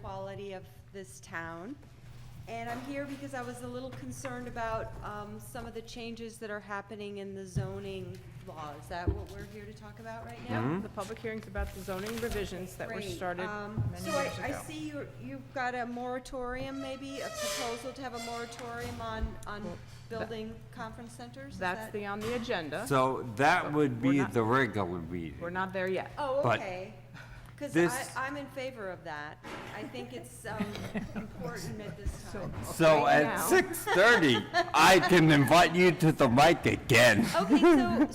quality of this town. And I'm here because I was a little concerned about some of the changes that are happening in the zoning law. Is that what we're here to talk about right now? The public hearing's about the zoning revisions that were Great. started many So years I ago. see you've got a moratorium, maybe, a proposal to have a moratorium on building conference centers? Is That's that- on the agenda. So that would We're be not- the regular meeting. We're not there yet. Oh, But okay. Because this- I'm in favor of that. I think it's important at this time. So Right at now- 6:30, I can invite you to the mic again. Okay,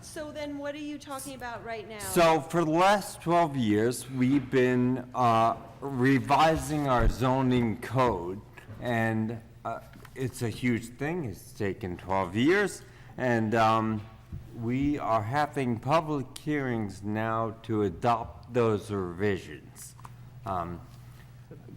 so then what are you talking about right now? So for the last 12 years, we've been revising our zoning code, and it's a huge thing. It's taken 12 years, and we are having public hearings now to adopt those revisions.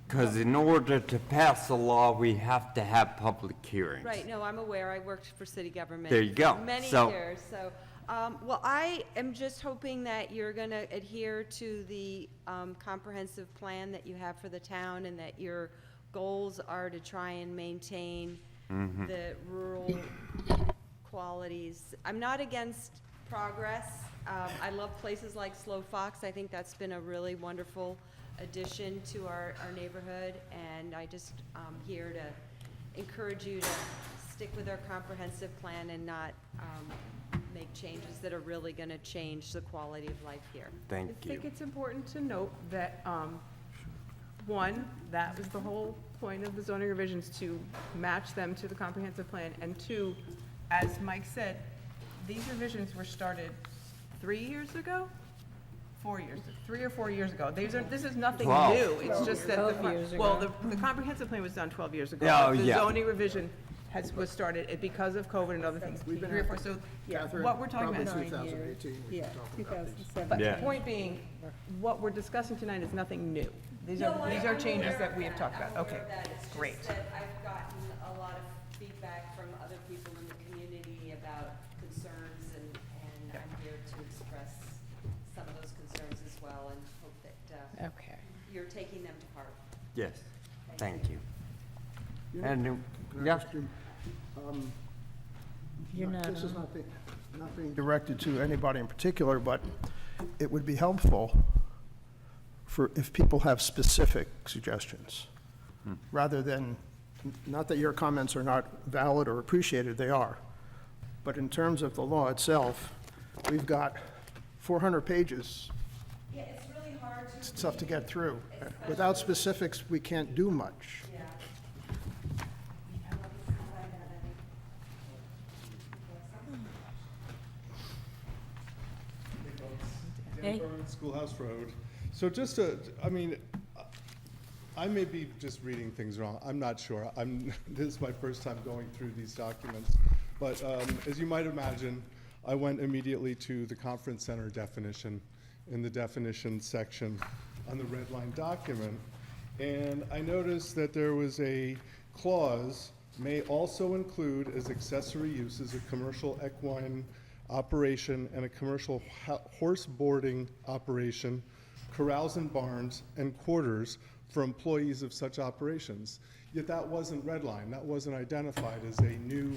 Because in order to pass a law, we have to have public hearings. Right, no, I'm aware. I worked for city government. There you go. For many So- years, so, well, I am just hoping that you're going to adhere to the comprehensive plan that you have for the town, and that your goals are to try and maintain the rural qualities. I'm not against progress. I love places like Slow Fox. I think that's been a really wonderful addition to our neighborhood, and I just here to encourage you to stick with our comprehensive plan and not make changes that are really going to change the quality of life here. I Thank think you. it's important to note that, one, that was the whole point of the zoning revisions, to match them to the comprehensive plan, and two, as Mike said, these revisions were started 3 years ago? 4 years, 3 or 4 years ago. This is nothing 12. new. It's just that, the comprehensive plan was done 12 years ago. Oh, The yeah. zoning revision was started because of COVID and other things. 3 or 4, so what we're talking about. Probably 2018, we Yeah, can talk about these. 2007. But the Yeah. point being, what we're discussing tonight is nothing new. These No, are I'm changes aware that of we have talked I'm about. aware Okay, of that. It's just great. that I've gotten a lot of feedback from other people in the community about concerns, and I'm here to express some of those concerns as well, and hope that Okay. you're taking them to heart. Yes, thank you. You know, And, can I yeah, ask you, You're not this is on. not being directed to anybody in particular, but it would be helpful for, if people have specific suggestions, rather than, not that your comments are not valid or appreciated, they are, but in terms of the law itself, we've got 400 pages. Yeah, it's really hard to. It's tough to get through. Without specifics, we can't do much. Yeah. Hey. Dan Burns, Schoolhouse Road. So just I may be just reading things wrong. I'm not sure. This is my first time going through these documents. But as you might imagine, I went immediately to the conference center definition in the definition section on the red line document. And I noticed that there was a clause, may also include as accessory uses a commercial equine operation and a commercial horse boarding operation, corrals and barns, and quarters for employees of such operations. Yet that wasn't redlined, that wasn't identified as a new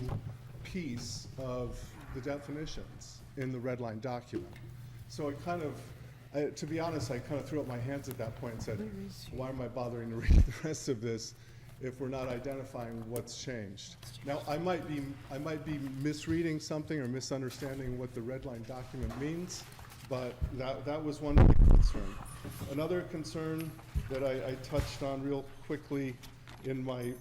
piece of the definitions in the redline document. So it kind of, to be honest, I kind of threw up my hands at that point and said, why am I bothering to read the rest of this if we're not identifying what's changed? Now, I might be misreading something or misunderstanding what the red line document means, but that was one big concern. Another concern that I touched on real quickly in my,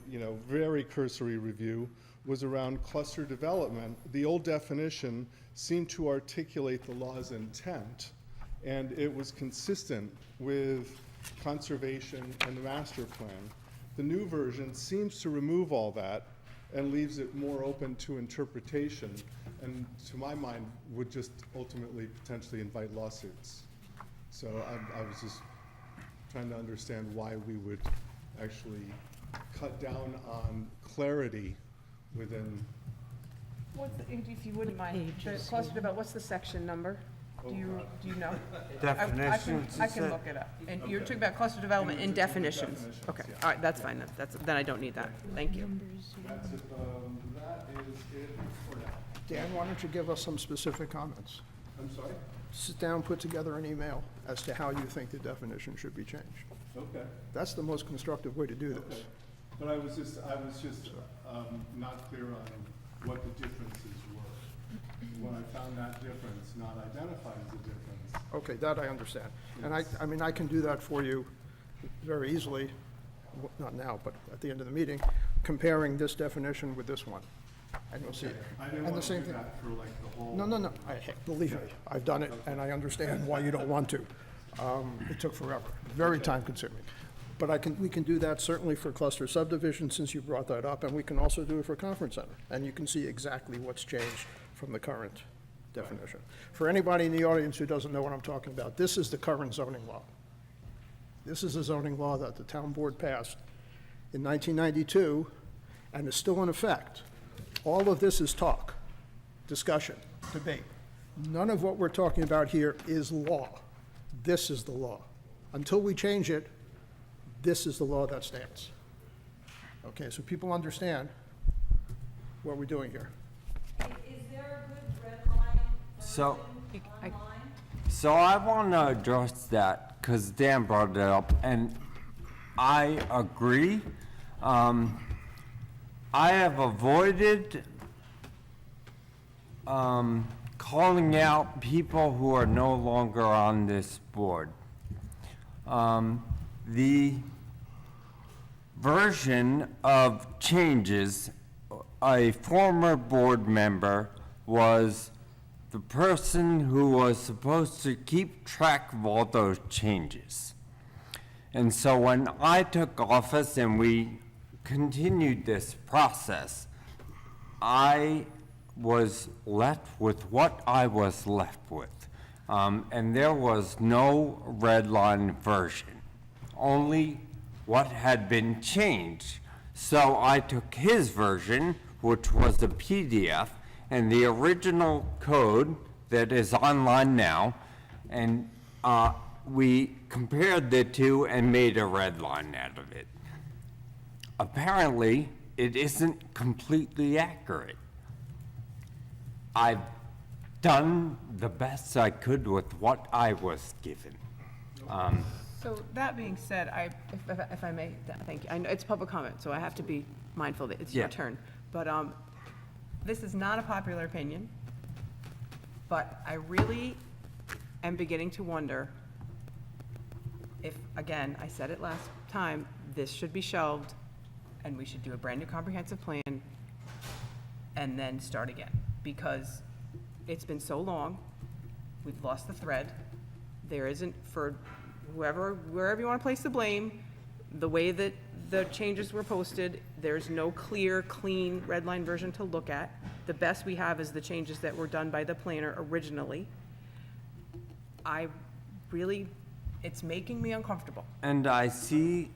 very cursory review was around cluster development. The old definition seemed to articulate the law's intent, and it was consistent with conservation and the master plan. The new version seems to remove all that and leaves it more open to interpretation, and to my mind, would just ultimately potentially invite lawsuits. So I was just trying to understand why we would actually cut down on clarity within, If you wouldn't mind, the cluster about, what's the section number? Do you know? Definitions, I you can said? look it up. And you're talking about cluster development in definitions? Definitions, Okay, yeah. all right, that's fine, then I don't need that, thank you. That is it for now. Dan, why don't you give us some specific comments? I'm sorry? Sit down, put together an email as to how you think the definition should be changed. Okay. That's the most constructive way to do this. Okay. But I was just not clear on what the differences were. When I found that difference, not identified as a difference. Okay, that I understand. And I mean, I can do that for you very easily, not now, but at the end of the meeting, comparing this definition with this one. And you'll see. I didn't And the want to same do thing. that for like the whole. No, believe me, I've done it, and I understand why you don't want to. It took forever, very time-consuming. But we can do that certainly for cluster subdivision, since you brought that up, and we can also do it for conference center. And you can see exactly what's changed from the current definition. For anybody in the audience who doesn't know what I'm talking about, this is the current zoning law. This is a zoning law that the town board passed in 1992 and is still in effect. All of this is talk, discussion, debate. None of what we're talking about here is law. This is the law. Until we change it, this is the law that stands. Okay, so people understand what we're doing here. Is there a good red line So, online? so I want to address that, because Dan brought it up, and I agree. I have avoided calling out people who are no longer on this board. The version of changes, a former board member was the person who was supposed to keep track of all those changes. And so when I took office and we continued this process, I was left with what I was left with. And there was no red line version, only what had been changed. So I took his version, which was a PDF, and the original code that is online now, and we compared the two and made a red line out of it. Apparently, it isn't completely accurate. I've done the best I could with what I was given. So that being said, if I may, thank you. I know it's public comment, so I have to be mindful that it's your Yeah. turn. But this is not a popular opinion, but I really am beginning to wonder if, again, I said it last time, this should be shelved, and we should do a brand-new comprehensive plan, and then start again. Because it's been so long, we've lost the thread. There isn't, for wherever you want to place the blame, the way that the changes were posted, there's no clear, clean, red line version to look at. The best we have is the changes that were done by the planner originally. It's making me uncomfortable. And I see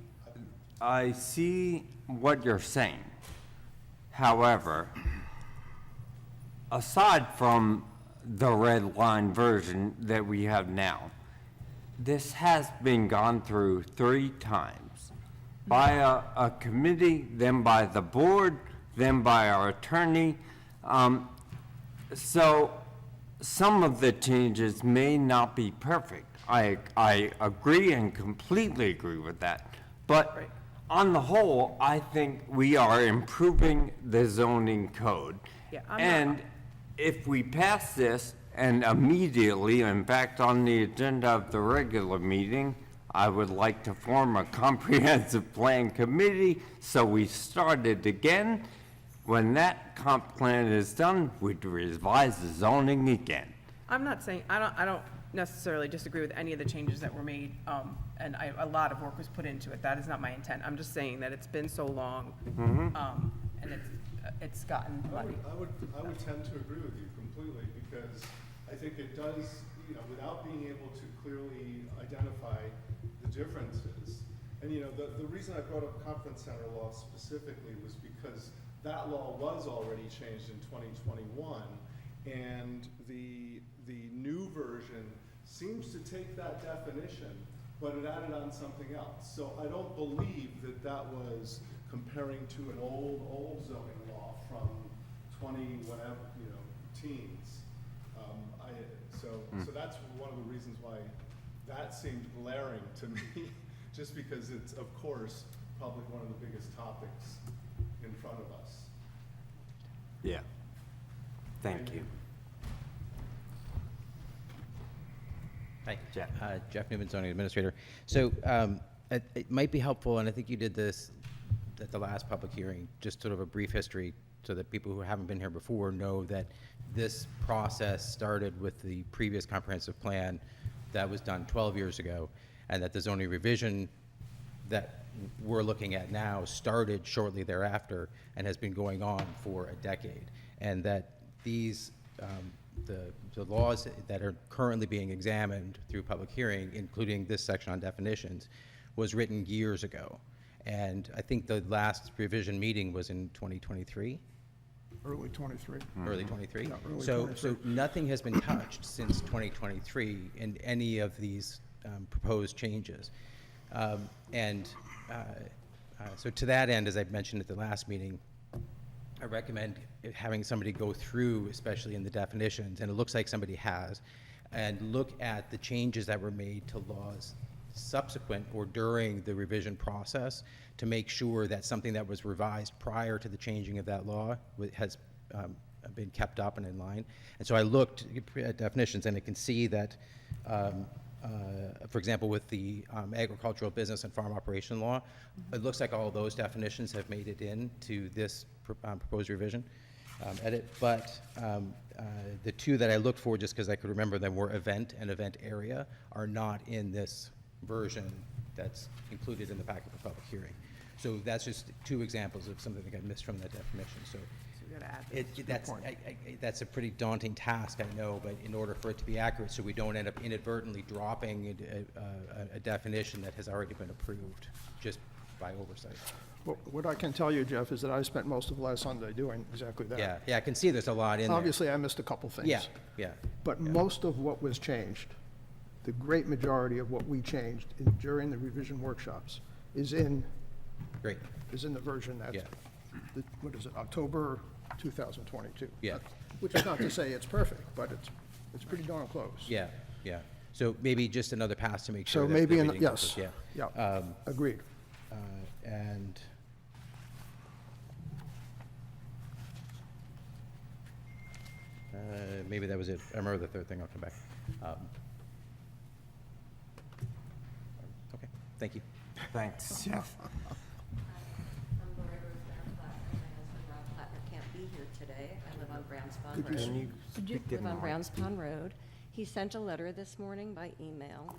what you're saying. However, aside from the red line version that we have now, this has been gone through 3 times by a committee, then by the board, then by our attorney. So some of the changes may not be perfect. I agree and completely agree with that. But Right. on the whole, I think we are improving the zoning code. Yeah, I'm not- And if we pass this and immediately, in fact, on the agenda of the regular meeting, I would like to form a comprehensive plan committee, so we start it again. When that comp plan is done, we'd revise the zoning again. I'm not saying, I don't necessarily disagree with any of the changes that were made, and a lot of work was put into it. That is not my intent. I'm just saying that it's been so long, and it's gotten muddy. I would tend to agree with you completely, because I think it does, without being able to clearly identify the differences. And, the reason I brought up conference center law specifically was because that law was already changed in 2021, and the new version seems to take that definition, but it added on something else. So I don't believe that that was comparing to an old zoning law from 20 whatever, teens. So that's one of the reasons why that seemed glaring to me, just because it's, of course, probably one of the biggest topics in front of us. Yeah. Thank you. Hi, Jeff. Jeff Newman, zoning administrator. So it might be helpful, and I think you did this at the last public hearing, just sort of a brief history so that people who haven't been here before know that this process started with the previous comprehensive plan that was done 12 years ago, and that the zoning revision that we're looking at now started shortly thereafter and has been going on for a decade. And that these, the laws that are currently being examined through public hearing, including this section on definitions, was written years ago. And I think the last revision meeting was in 2023, Early 23. early 23. Yeah, early So 23. nothing has been touched since 2023 in any of these proposed changes. So to that end, as I mentioned at the last meeting, I recommend having somebody go through, especially in the definitions, and it looks like somebody has, and look at the changes that were made to laws subsequent or during the revision process to make sure that something that was revised prior to the changing of that law has been kept up and in line. And so I looked at definitions, and I can see that, for example, with the agricultural business and farm operation law, it looks like all those definitions have made it into this proposed revision edit. But the two that I looked for, just because I could remember them, were event and event area, are not in this version that's included in the packet for public hearing. So that's just two examples of something that got missed from that definition. So So we gotta add this. that's a pretty daunting task, I know, but in order for it to be accurate, so we don't end up inadvertently dropping a definition that has already been approved just by oversight. Well, what I can tell you, Jeff, is that I spent most of last Sunday doing exactly that. Yeah, I can see there's a lot in there. Obviously, I missed a couple things. Yeah. But yeah. most of what was changed, the great majority of what we changed during the revision workshops is in Great, the version that's, Yeah. what is it, October 2022. Yeah. Which is not to say it's perfect, but it's pretty darn close. yeah. So maybe just another pass to make sure So that maybe, the in reading yes, goes- yeah, Yeah. agreed. And maybe that was it. I remember the third thing. I'll come back. Okay, thank you. Thanks, Jeff. I'm Lori Rosemary Plattner. My husband Rob Plattner can't be here today. I live on Browns Pond Road. Can you speak in Live on more? Browns Pond Road. He sent a letter this morning by email.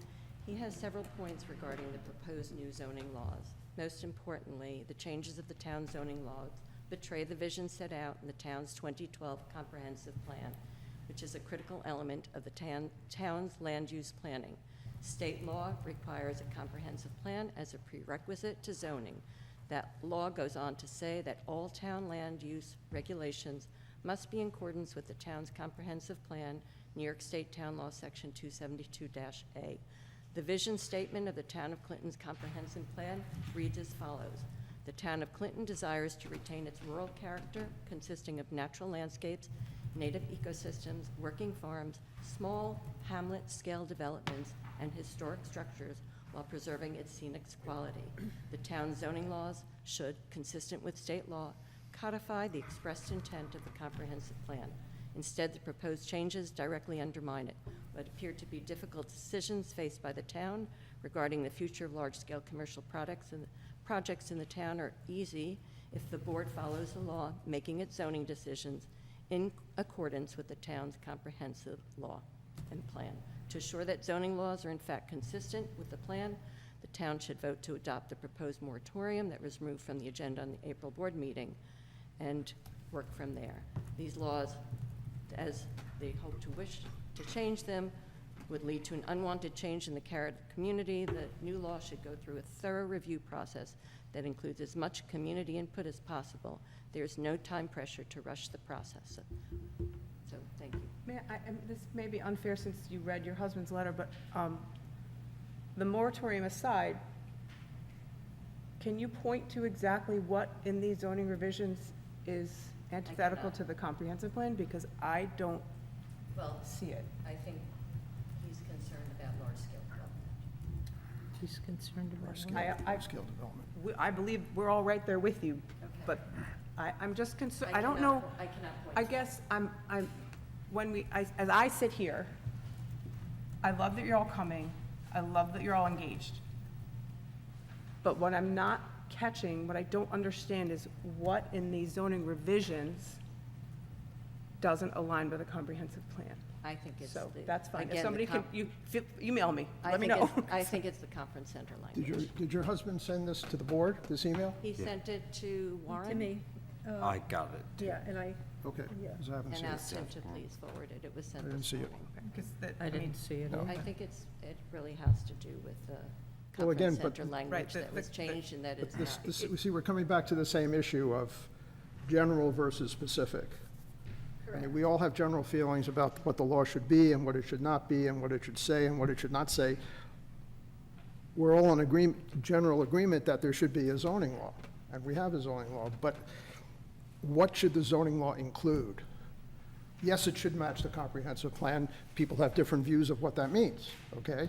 He has several points regarding the proposed new zoning laws. Most importantly, the changes of the town zoning laws betray the vision set out in the town's 2012 comprehensive plan, which is a critical element of the town's land use planning. State law requires a comprehensive plan as a prerequisite to zoning. That law goes on to say that all town land use regulations must be in accordance with the town's comprehensive plan, New York State Town Law, Section 272-A. The vision statement of the Town of Clinton's comprehensive plan reads as follows. The Town of Clinton desires to retain its rural character consisting of natural landscapes, native ecosystems, working farms, small hamlet-scale developments, and historic structures while preserving its scenic quality. The town's zoning laws should, consistent with state law, codify the expressed intent of the comprehensive plan. Instead, the proposed changes directly undermine it. What appear to be difficult decisions faced by the town regarding the future of large-scale commercial projects in the town are easy if the board follows the law, making its zoning decisions in accordance with the town's comprehensive law and plan. To assure that zoning laws are in fact consistent with the plan, the town should vote to adopt the proposed moratorium that was removed from the agenda on the April board meeting and work from there. These laws, as they hope to wish to change them, would lead to an unwanted change in the character of the community. The new law should go through a thorough review process that includes as much community input as possible. There is no time pressure to rush the process. So thank you. This may be unfair since you read your husband's letter, but the moratorium aside, can you point to exactly what in these zoning revisions is antithetical to the comprehensive plan? Because I don't Well, see it. I think he's concerned about large-scale development. She's concerned about Skill development. I believe we're all right there with you, Okay. but I'm just concerned, I I don't cannot know. po- I cannot point I to guess as I sit here, I love that you're all coming, I love that you're all engaged. But what I'm not catching, what I don't understand is what in these zoning revisions doesn't align with a comprehensive plan. I think it's So, the. that's fine. If again, the somebody can, email me, I let me think know. it's- I think it's the conference center language. Did your husband send this to the board, this email? He sent it to Warren To me. I got it. Yeah, and I, Okay, Yeah. 'cause I haven't and seen it. asked him to please forward it. It was sent I didn't this see it. morning. 'Cause that- I didn't see it No. either. I think it really has to do with the Well, again, conference but- center language the- that was the- changed and that But is this, not. see, we're coming back to the same issue of general versus specific. I mean, we all have general feelings about what the law should be and what it should not be and what it should say and what it should not say. We're all in agreement, general agreement that there should be a zoning law, and we have a zoning law, but what should the zoning law include? Yes, it should match the comprehensive plan. People have different views of what that means, okay?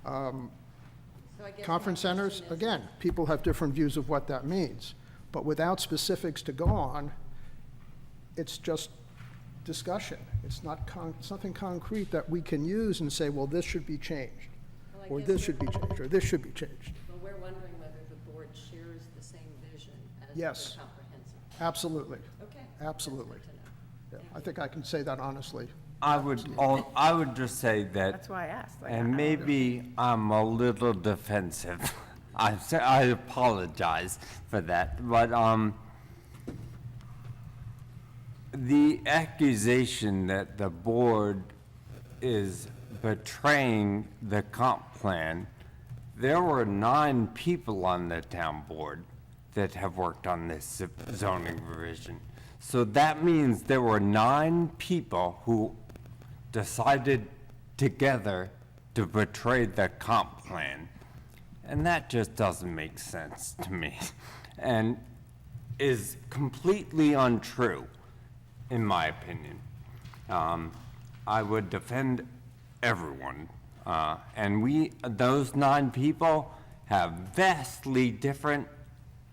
So I guess my Conference centers, question is- again, people have different views of what that means. But without specifics to go on, it's just discussion. It's something concrete that we can use and say, well, this should be changed, Well, I or guess this we're- should be changed, or this should be changed. Well, we're wondering whether the board shares the same vision as Yes. the comprehensive. Absolutely, Okay. absolutely. That's good to know. Yeah, I think I can say that honestly. I would just say that, That's why I asked. Like, and maybe I'm a little defensive. I apologize for that, but, the accusation that the board is betraying the comp plan, there were 9 people on the town board that have worked on this zoning revision. So that means there were 9 people who decided together to betray the comp plan. And that just doesn't make sense to me, and is completely untrue, in my opinion. I would defend everyone, and those 9 people have vastly different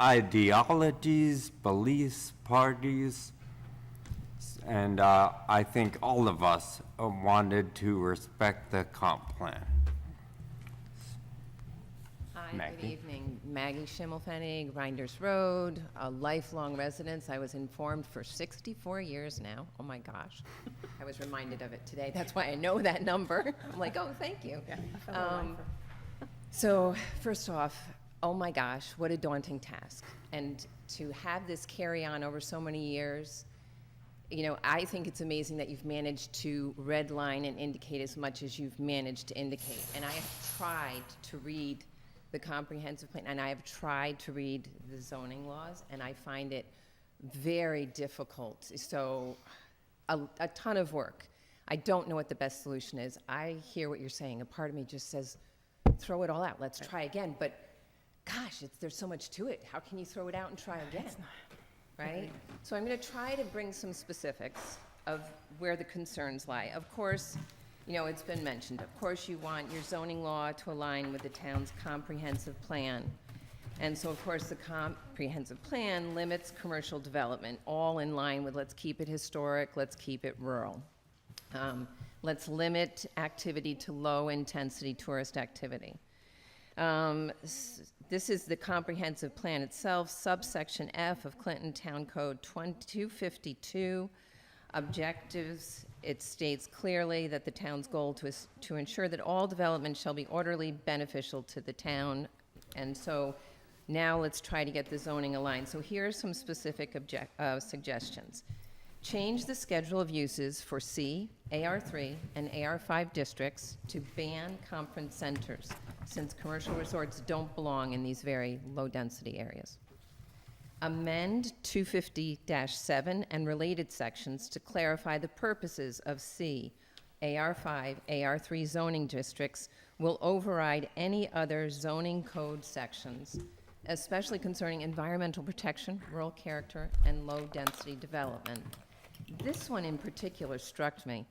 ideologies, beliefs, parties, and I think all of us wanted to respect the comp plan. Hi, good Maggie. evening. Maggie Schimmelfennig, Reinders Road, a lifelong resident. I was informed for 64 years now. Oh, my gosh. I was reminded of it today. That's why I know that number. I'm like, oh, thank you. So, first off, oh, my gosh, what a daunting task. And to have this carry on over so many years, you know, I think it's amazing that you've managed to redline and indicate as much as you've managed to indicate. And I have tried to read the comprehensive plan, and I have tried to read the zoning laws, and I find it very difficult. So, a ton of work. I don't know what the best solution is. I hear what you're saying. A part of me just says, throw it all out. Let's try again. But gosh, there's so much to it. How can you throw it out and try again? Right? So I'm going to try to bring some specifics of where the concerns lie. Of course, you know, it's been mentioned. Of course, you want your zoning law to align with the town's comprehensive plan. And so, of course, the comprehensive plan limits commercial development, all in line with let's keep it historic, let's keep it rural. Let's limit activity to low-intensity tourist activity. This is the comprehensive plan itself, subsection F of Clinton Town Code 2252. Objectives, it states clearly that the town's goal is to ensure that all development shall be orderly, beneficial to the town. And so now let's try to get the zoning aligned. So here are some specific suggestions. Change the schedule of uses for C, AR3, and AR5 districts to ban conference centers, since commercial resorts don't belong in these very low-density areas. amend 250-7 and related sections to clarify the purposes of C. AR5, AR3 zoning districts will override any other zoning code sections, especially concerning environmental protection, rural character, and low-density development. This one in particular struck me.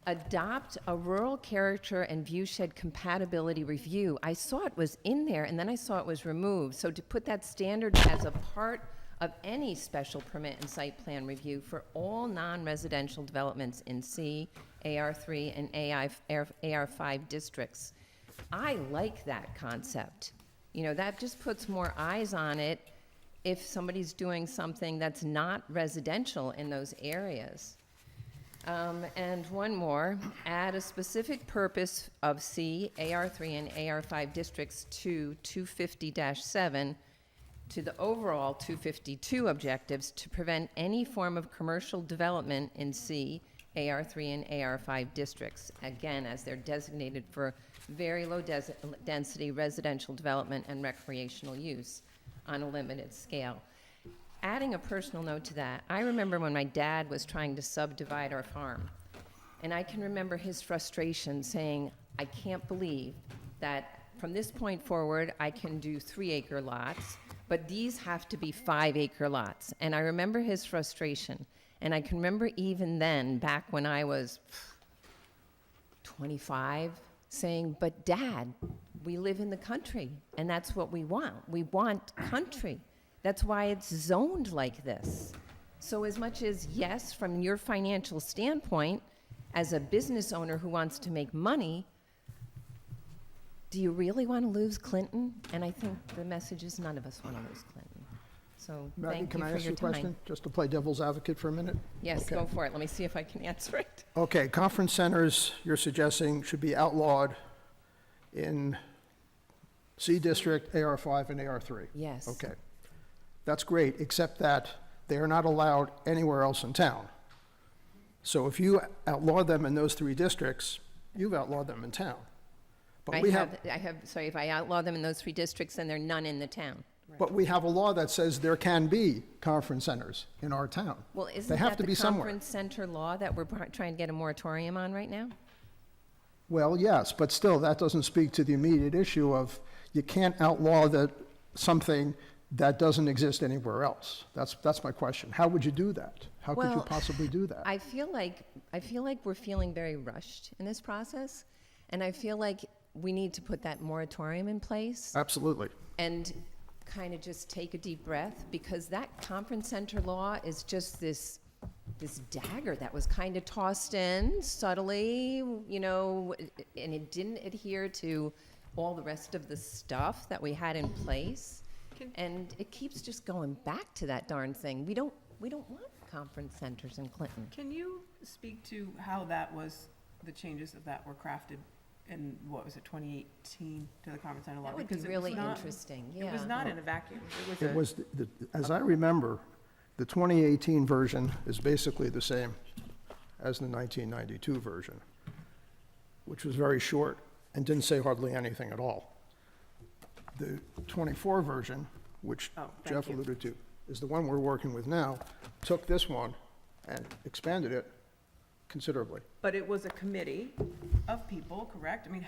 Adopt a rural character and viewshed compatibility review. I saw it was in there, and then I saw it was removed. So to put that standard as a part of any special permit and site plan review for all non-residential developments in C, AR3, and AR5 districts. I like that concept. You know, that just puts more eyes on it if somebody's doing something that's not residential in those areas. And one more, add a specific purpose of C, AR3, and AR5 districts to 250-7 to the overall 252 objectives to prevent any form of commercial development in C, AR3, and AR5 districts, again, as they're designated for very low density residential development and recreational use on a limited scale. Adding a personal note to that, I remember when my dad was trying to subdivide our farm, and I can remember his frustration saying, I can't believe that from this point forward, I can do 3-acre lots, but these have to be 5-acre lots. And I remember his frustration, and I can remember even then, back when I was 25, saying, but Dad, we live in the country, and that's what we want. We want country. That's why it's zoned like this. So as much as, yes, from your financial standpoint, as a business owner who wants to make money, do you really want to lose Clinton? And I think the message is none of us want to lose Clinton. So Maggie, thank can you I for ask you your a question? time. Just to play devil's advocate for a minute? Yes, Okay. go for it. Let me see if I can answer it. Okay, conference centers, you're suggesting should be outlawed in C District, AR5, and AR3? Yes. Okay. That's great, except that they are not allowed anywhere else in town. So if you outlaw them in those 3 districts, you've outlawed them in town. But we have, Sorry, if I outlaw them in those 3 districts, then there are none in the town. but we have a law that says there can be conference centers in our town. Well, They isn't have that to the be somewhere. conference center law that we're trying to get a moratorium on right now? Well, yes, but still, that doesn't speak to the immediate issue of you can't outlaw something that doesn't exist anywhere else. That's my question. How would you do that? How could you Well, possibly do that? I feel like we're feeling very rushed in this process, and I feel like we need to put that moratorium in place Absolutely. and kind of just take a deep breath, because that conference center law is just this dagger that was kind of tossed in subtly, you know, and it didn't adhere to all the rest of the stuff that we had in place. And it keeps just going back to that darn thing. We don't want conference centers in Clinton. Can you speak to how that was, the changes of that were crafted in, what was it, 2018 to the conference center law? That would be Because it was really not- interesting, It was yeah. not in a vacuum. It was, as I remember, the 2018 version is basically the same as the 1992 version, which was very short and didn't say hardly anything at all. The 24 version, which Oh, thank Jeff you. alluded to, is the one we're working with now, took this one and expanded it considerably. But it was a committee of people, correct? I mean,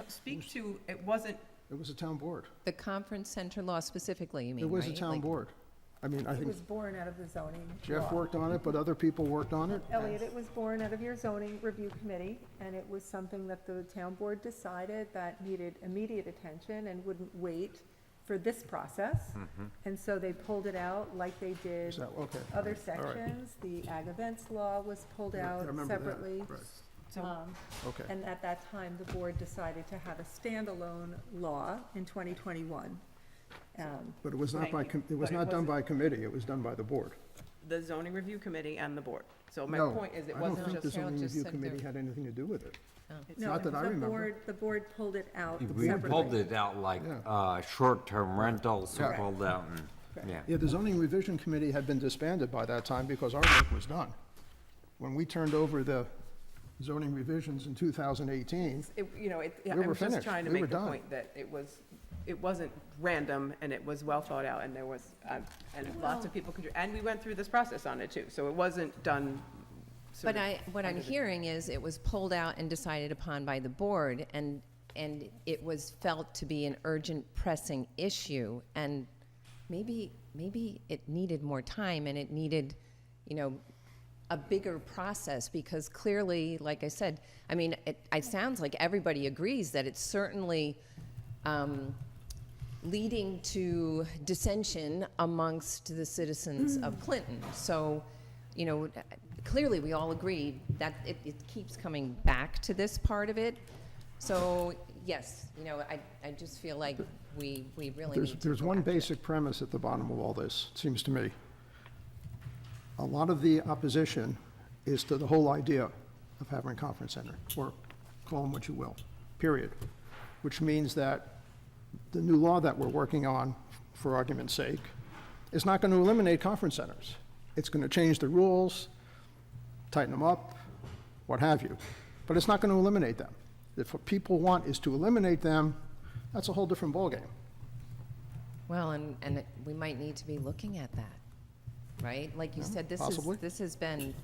speak to, it wasn't, It was a town board. The conference center law specifically, you mean, It was a right? town Like- board. I mean, I It think was born out of the zoning Jeff law. worked on it, but other people worked on it. Elliot, it was born out of your zoning review committee, and it was something that the town board decided that needed immediate attention and wouldn't wait for this process. And so they pulled it out like they did Is that, okay. other All right. sections. The ag events law was pulled I out remember that. separately. Right. so, Okay. And at that time, the board decided to have a standalone law in 2021. But it was not by, Thank you. it was But it not done wasn't- by committee, it was done by the board. the zoning review committee and the board. So my No, point is, it I don't wasn't think the just, Harold zoning just review said committee there- had anything to do with it. No, Not that I remember. The board pulled it out We separately. pulled it out like, short-term rentals were Correct. pulled out and, yeah. Yeah, the zoning revision committee had been disbanded by that time because our work was done. When we turned over the zoning revisions in 2018, you know, We I'm were just finished. trying to We were make the done. point that it was it wasn't random, and it was well thought out, and there was, and lots of people and we went through this process on it too, so it wasn't done sort But of what I'm under the- hearing is it was pulled out and decided upon by the board, and it was felt to be an urgent, pressing issue, and maybe it needed more time, and it needed, a bigger process, because clearly, like I said, I mean, it sounds like everybody agrees that it's certainly leading to dissension amongst the citizens of Clinton. So, clearly, we all agree that it keeps coming back to this part of it. So, yes, I just feel like we really need to. There's go one back to it. basic premise at the bottom of all this, it seems to me. A lot of the opposition is to the whole idea of having a conference center, or call them what you will, period. Which means that the new law that we're working on, for argument's sake, is not going to eliminate conference centers. It's going to change the rules, tighten them up, what have you. But it's not going to eliminate them. If what people want is to eliminate them, that's a whole different ballgame. Well, we might need to be looking at that, right? Like you said, possibly. this has been,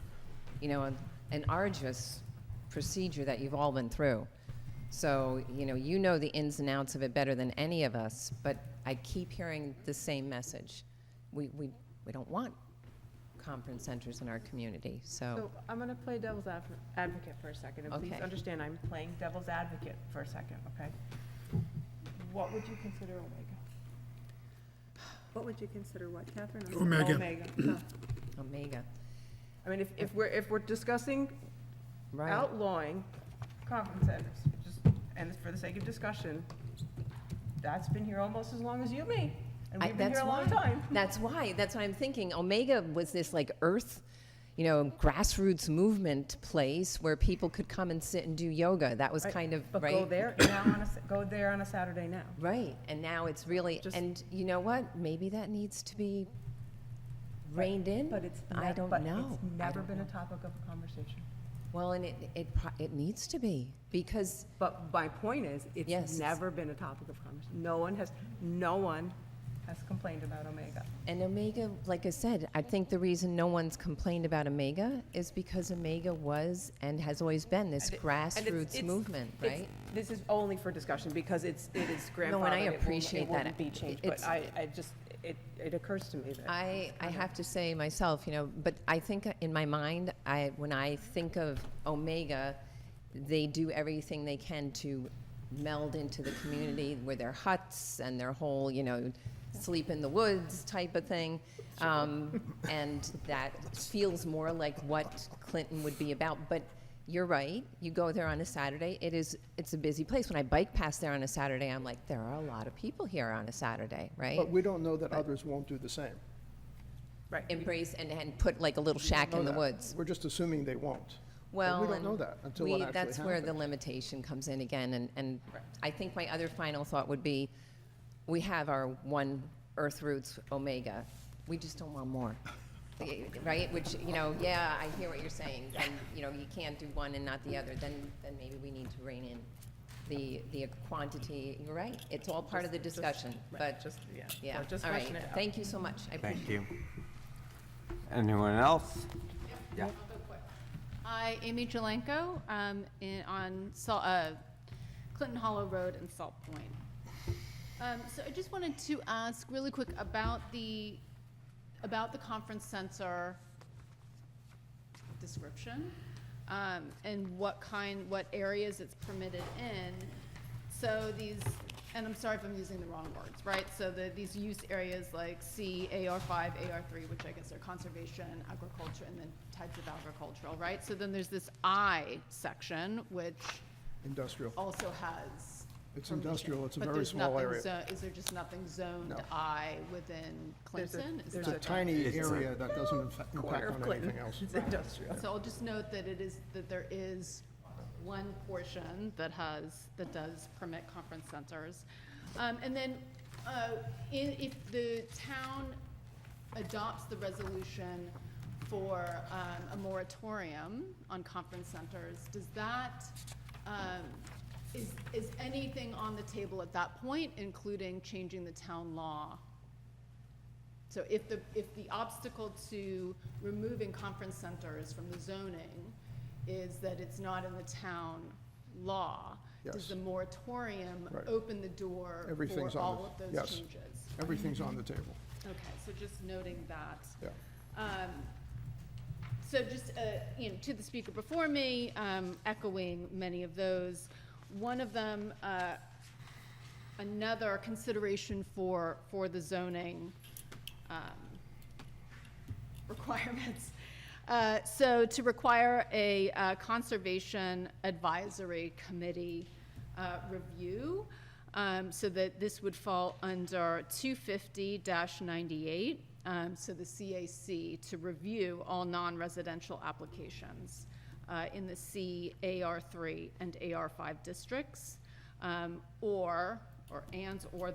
an arduous procedure that you've all been through. So, you know the ins and outs of it better than any of us, but I keep hearing the same message. We don't want conference centers in our community, So I'm going to play devil's advocate for a second, and please Okay. understand, I'm playing devil's advocate for a second, okay? What would you consider Omega? What would you consider what, Catherine? Omega. Omega, I mean, if we're discussing right? outlawing conference centers, and for the sake of discussion, that's been here almost as long as you, me, and we've been here That's a long why. time. That's why I'm thinking Omega was this like earth, grassroots movement place where people could come and sit and do yoga. That was Right, kind of, But right? go there now go there on a Saturday now. Right, and now it's really, Just- and you know what? Maybe that needs to be reined in. But it's I don't know. It's I never don't been know. a topic of conversation. Well, and it needs to be, because, But my point is, Yes. it's never been a topic of conversation. No one has complained about Omega. and Omega, like I said, I think the reason no one's complained about Omega is because Omega was and has always been this And it's- grassroots movement, it's- right? This is only for discussion, because it is grandfathered. No, and I It won't- appreciate that. It wouldn't be changed, but It's- it occurs to me that. I have to say myself, but I think in my mind, when I think of Omega, they do everything they can to meld into the community with their huts and their whole, sleep in the woods type of thing. And that feels more like what Clinton would be about. But you're right, you go there on a Saturday, it's a busy place. When I bike past there on a Saturday, I'm like, there are a lot of people here on a Saturday, right? But we don't know that others won't do the same. Right. Embrace and put like a little shack Know in the that. woods. We're just assuming they won't. But Well, we don't and know that until it actually that's where the happens. limitation comes in again, and I think my other final thought would be, we have our one Earth Roots Omega, we just don't want more, right? Which, yeah, I hear what you're saying, and, you can't do one and not the other, then maybe we need to rein in the quantity, you're right, it's all part of the discussion, but, yeah, So just all right, fleshing it out. thank you so much, I appreciate it. Thank you. Anyone else? Yeah. Hi, Amy Jelenko, on Clinton Hollow Road in Salt Point. So I just wanted to ask really quick about the conference center description, and what areas it's permitted in. So and I'm sorry if I'm using the wrong words, right? So these use areas like C, AR5, AR3, which I guess are conservation, agriculture, and then types of agricultural, right? So then there's this I section, which Industrial. also has It's permission. industrial, it's a But very there's small nothing area. Is there just nothing zoned No. I within Clinton? Is there's that It's a right? tiny It's a- area that doesn't impact Corner of on Clinton. anything else. It's industrial. So I'll just note that there is one portion that does permit conference centers. And then, if the town adopts the resolution for a moratorium on conference centers, does that is anything on the table at that point, including changing the town law? So if the obstacle to removing conference centers from the zoning is that it's not in the town law, does Yes. the moratorium Right. open the door Everything's for on all the- of those yes. changes? Everything's on the table, Okay, so just noting that. yeah. So just, to the speaker before me, echoing many of those. One of them, another consideration for the zoning requirements. So to require a conservation advisory committee review, so that this would fall under 250-98, so the CAC, to review all non-residential applications in the C, AR3, and AR5 districts, or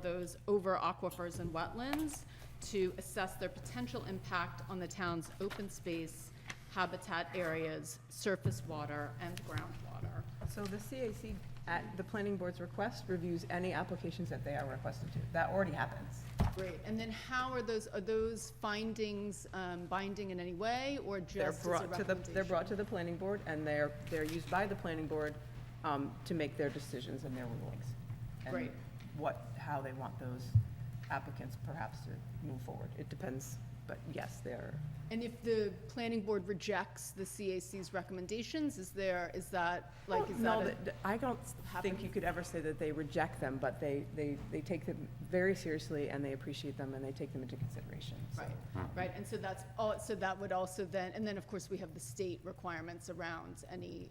those over aquifers and wetlands, to assess their potential impact on the town's open space, habitat areas, surface water, and groundwater. So the CAC, at the planning board's request, reviews any applications that they are requested to. That already happens. Great, and then how are those findings binding in any way, or They're just as a brought to the, recommendation? they're brought to the planning board, and they're used by the planning board to make their decisions and their rulings. And Great. how they want those applicants perhaps to move forward. It depends, but yes, they're, And if the planning board rejects the CAC's recommendations, is that, like, is no, that I don't think happen? you could ever say that they reject them, but they take them very seriously, and they appreciate them, and they take them into consideration. So- Right, and so that's all, so that would also then, and then, of course, we have the state requirements around any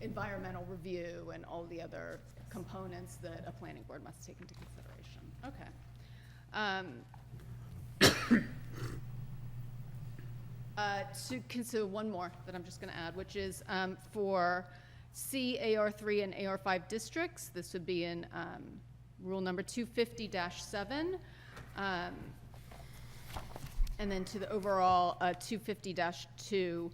environmental review and all the other components that a planning board must take into consideration. Okay. To consider one more that I'm just gonna add, which is for C, AR3, and AR5 districts, this would be in rule number 250-7. And then to the overall 250-2,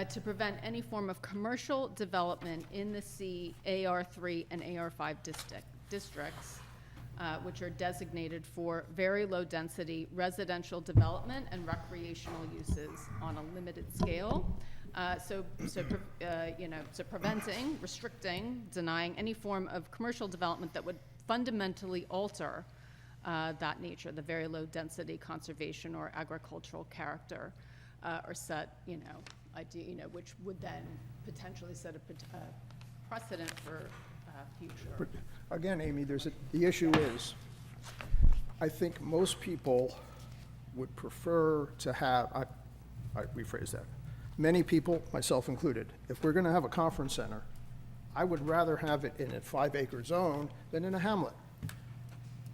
to prevent any form of commercial development in the C, AR3, and AR5 districts, which are designated for very low-density residential development and recreational uses on a limited scale. So preventing, restricting, denying any form of commercial development that would fundamentally alter that nature, the very low-density conservation or agricultural character, or set, which would then potentially set a precedent for future. Again, Amy, the issue is, I think most people would prefer to have, I rephrase that. Many people, myself included, if we're gonna have a conference center, I would rather have it in a 5-acre zone than in a hamlet,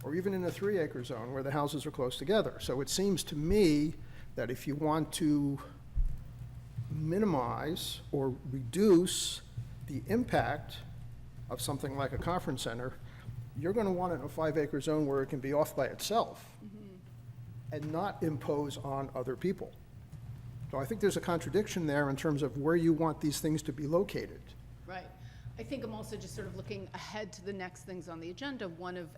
or even in a 3-acre zone where the houses are close together. So it seems to me that if you want to minimize or reduce the impact of something like a conference center, you're gonna want it in a 5-acre zone where it can be off by itself and not impose on other people. So I think there's a contradiction there in terms of where you want these things to be located. Right. I think I'm also just sort of looking ahead to the next things on the agenda,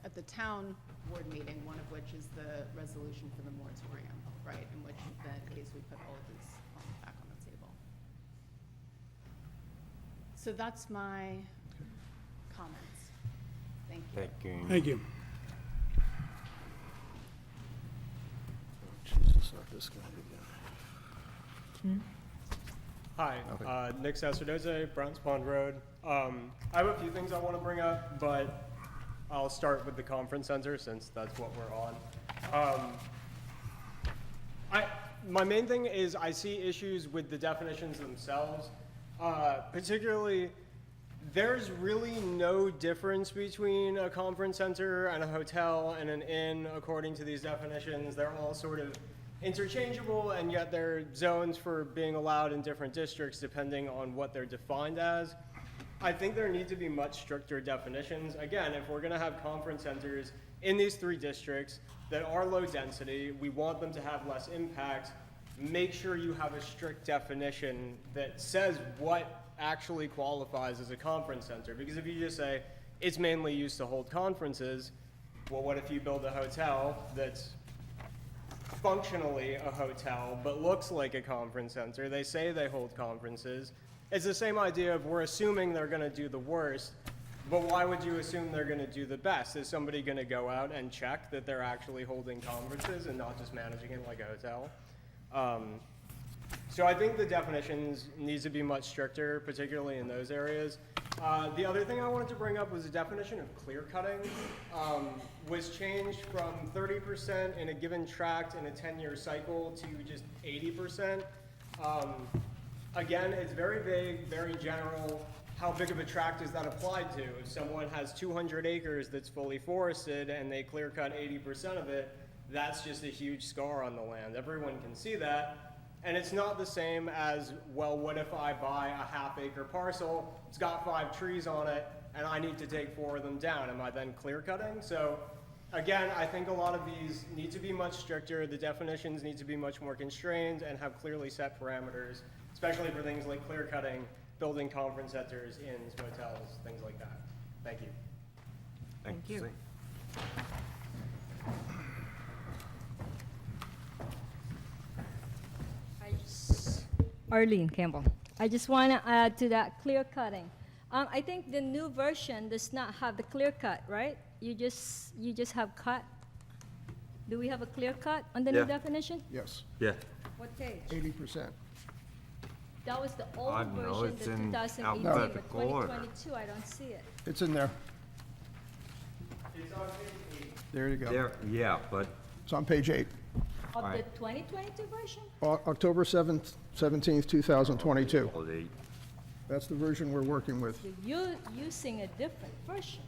at the town board meeting, one of which is the resolution for the moratorium, right? In which that case we put all of these back on the table. So that's my comments. Thank you. Thank you. Thank you. Jesus, not this guy again. Hi, Nick Sacerdoze, Browns Pond Road. I have a few things I want to bring up, but I'll start with the conference center since that's what we're on. My main thing is I see issues with the definitions themselves. Particularly, there's really no difference between a conference center and a hotel and an inn according to these definitions. They're all sort of interchangeable, and yet they're zones for being allowed in different districts depending on what they're defined as. I think there need to be much stricter definitions. Again, if we're gonna have conference centers in these 3 districts that are low density, we want them to have less impact, make sure you have a strict definition that says what actually qualifies as a conference center. Because if you just say, it's mainly used to hold conferences. Well, what if you build a hotel that's functionally a hotel, but looks like a conference center? They say they hold conferences. It's the same idea of we're assuming they're gonna do the worst, but why would you assume they're gonna do the best? Is somebody gonna go out and check that they're actually holding conferences and not just managing it like a hotel? So I think the definitions needs to be much stricter, particularly in those areas. The other thing I wanted to bring up was the definition of clear cutting was changed from 30% in a given tract in a 10-year cycle to just 80%. Again, it's very vague, very general. How big of a tract is that applied to? If someone has 200 acres that's fully forested and they clear cut 80% of it, that's just a huge scar on the land. Everyone can see that. And it's not the same as, well, what if I buy a half-acre parcel, it's got 5 trees on it, and I need to take 4 of them down? Am I then clear cutting? So, again, I think a lot of these need to be much stricter. The definitions need to be much more constrained and have clearly set parameters, especially for things like clear cutting, building conference centers, inns, motels, things like that. Thank you. Thank you. Arlene Campbell. I just want to add to that clear cutting. I think the new version does not have the clear cut, right? You just have cut. Do we have a clear cut on the new Yeah. definition? Yes, Yeah. What page? 80%. That was the I old don't know, version, it's the in 2018, but alphabetical order. 2022, I don't see it. It's in there. There you go. There, yeah, but It's on page 8. Of the Right. 2022 version? October 17th, 2022. all the, That's the version we're working with. You're using a different version.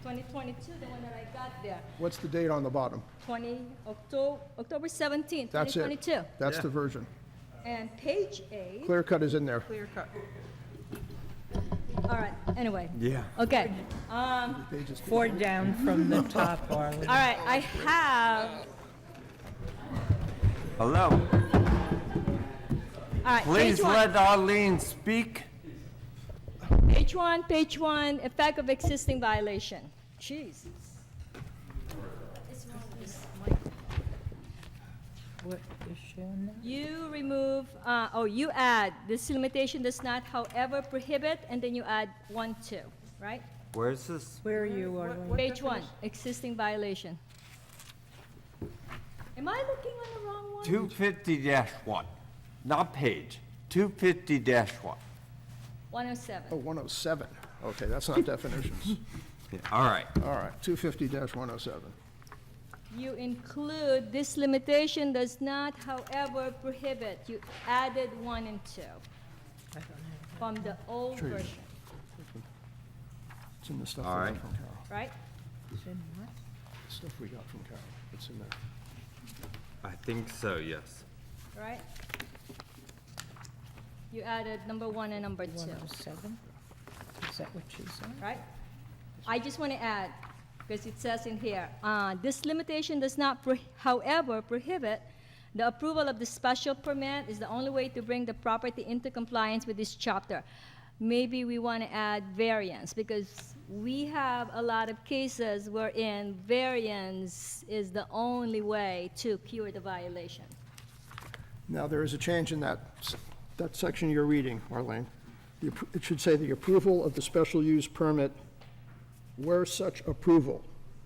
2022, the one that I got there, What's the date on the bottom? October 17th, That's it. 2022. That's the version. And page 8, Clear cut is in there. Clear cut. all right, anyway. yeah. Okay, 4 down from the top, Arlene. all right, I have, Hello? all right, Please page 1. let Arlene speak. Page 1, effect of existing violation. Jesus. What's wrong with this mic? What is shown now? You remove, you add, this limitation does not however prohibit, and then you add 1, 2, right? Where's this? Where are you, Arlene? Page 1, existing violation. Am I looking on the wrong one? 250-1, not page. 250-1. 107. Oh, 107. Okay, that's not definitions. Yeah, all right. All right, 250-107. You include, this limitation does not however prohibit. You added 1 and 2 from the old Trees. version, It's in the stuff All we right. got from Carol. right? Stuff we got from Carol. It's in there. I think so, yes. Right? You added number 1 and number 2, 107? Is that what she said? right? I just want to add, because it says in here, this limitation does not, however, prohibit the approval of the special permit is the only way to bring the property into compliance with this chapter. Maybe we want to add variance, because we have a lot of cases wherein variance is the only way to cure the violation. Now, there is a change in that section you're reading, Arlene. It should say the approval of the special use permit where such approval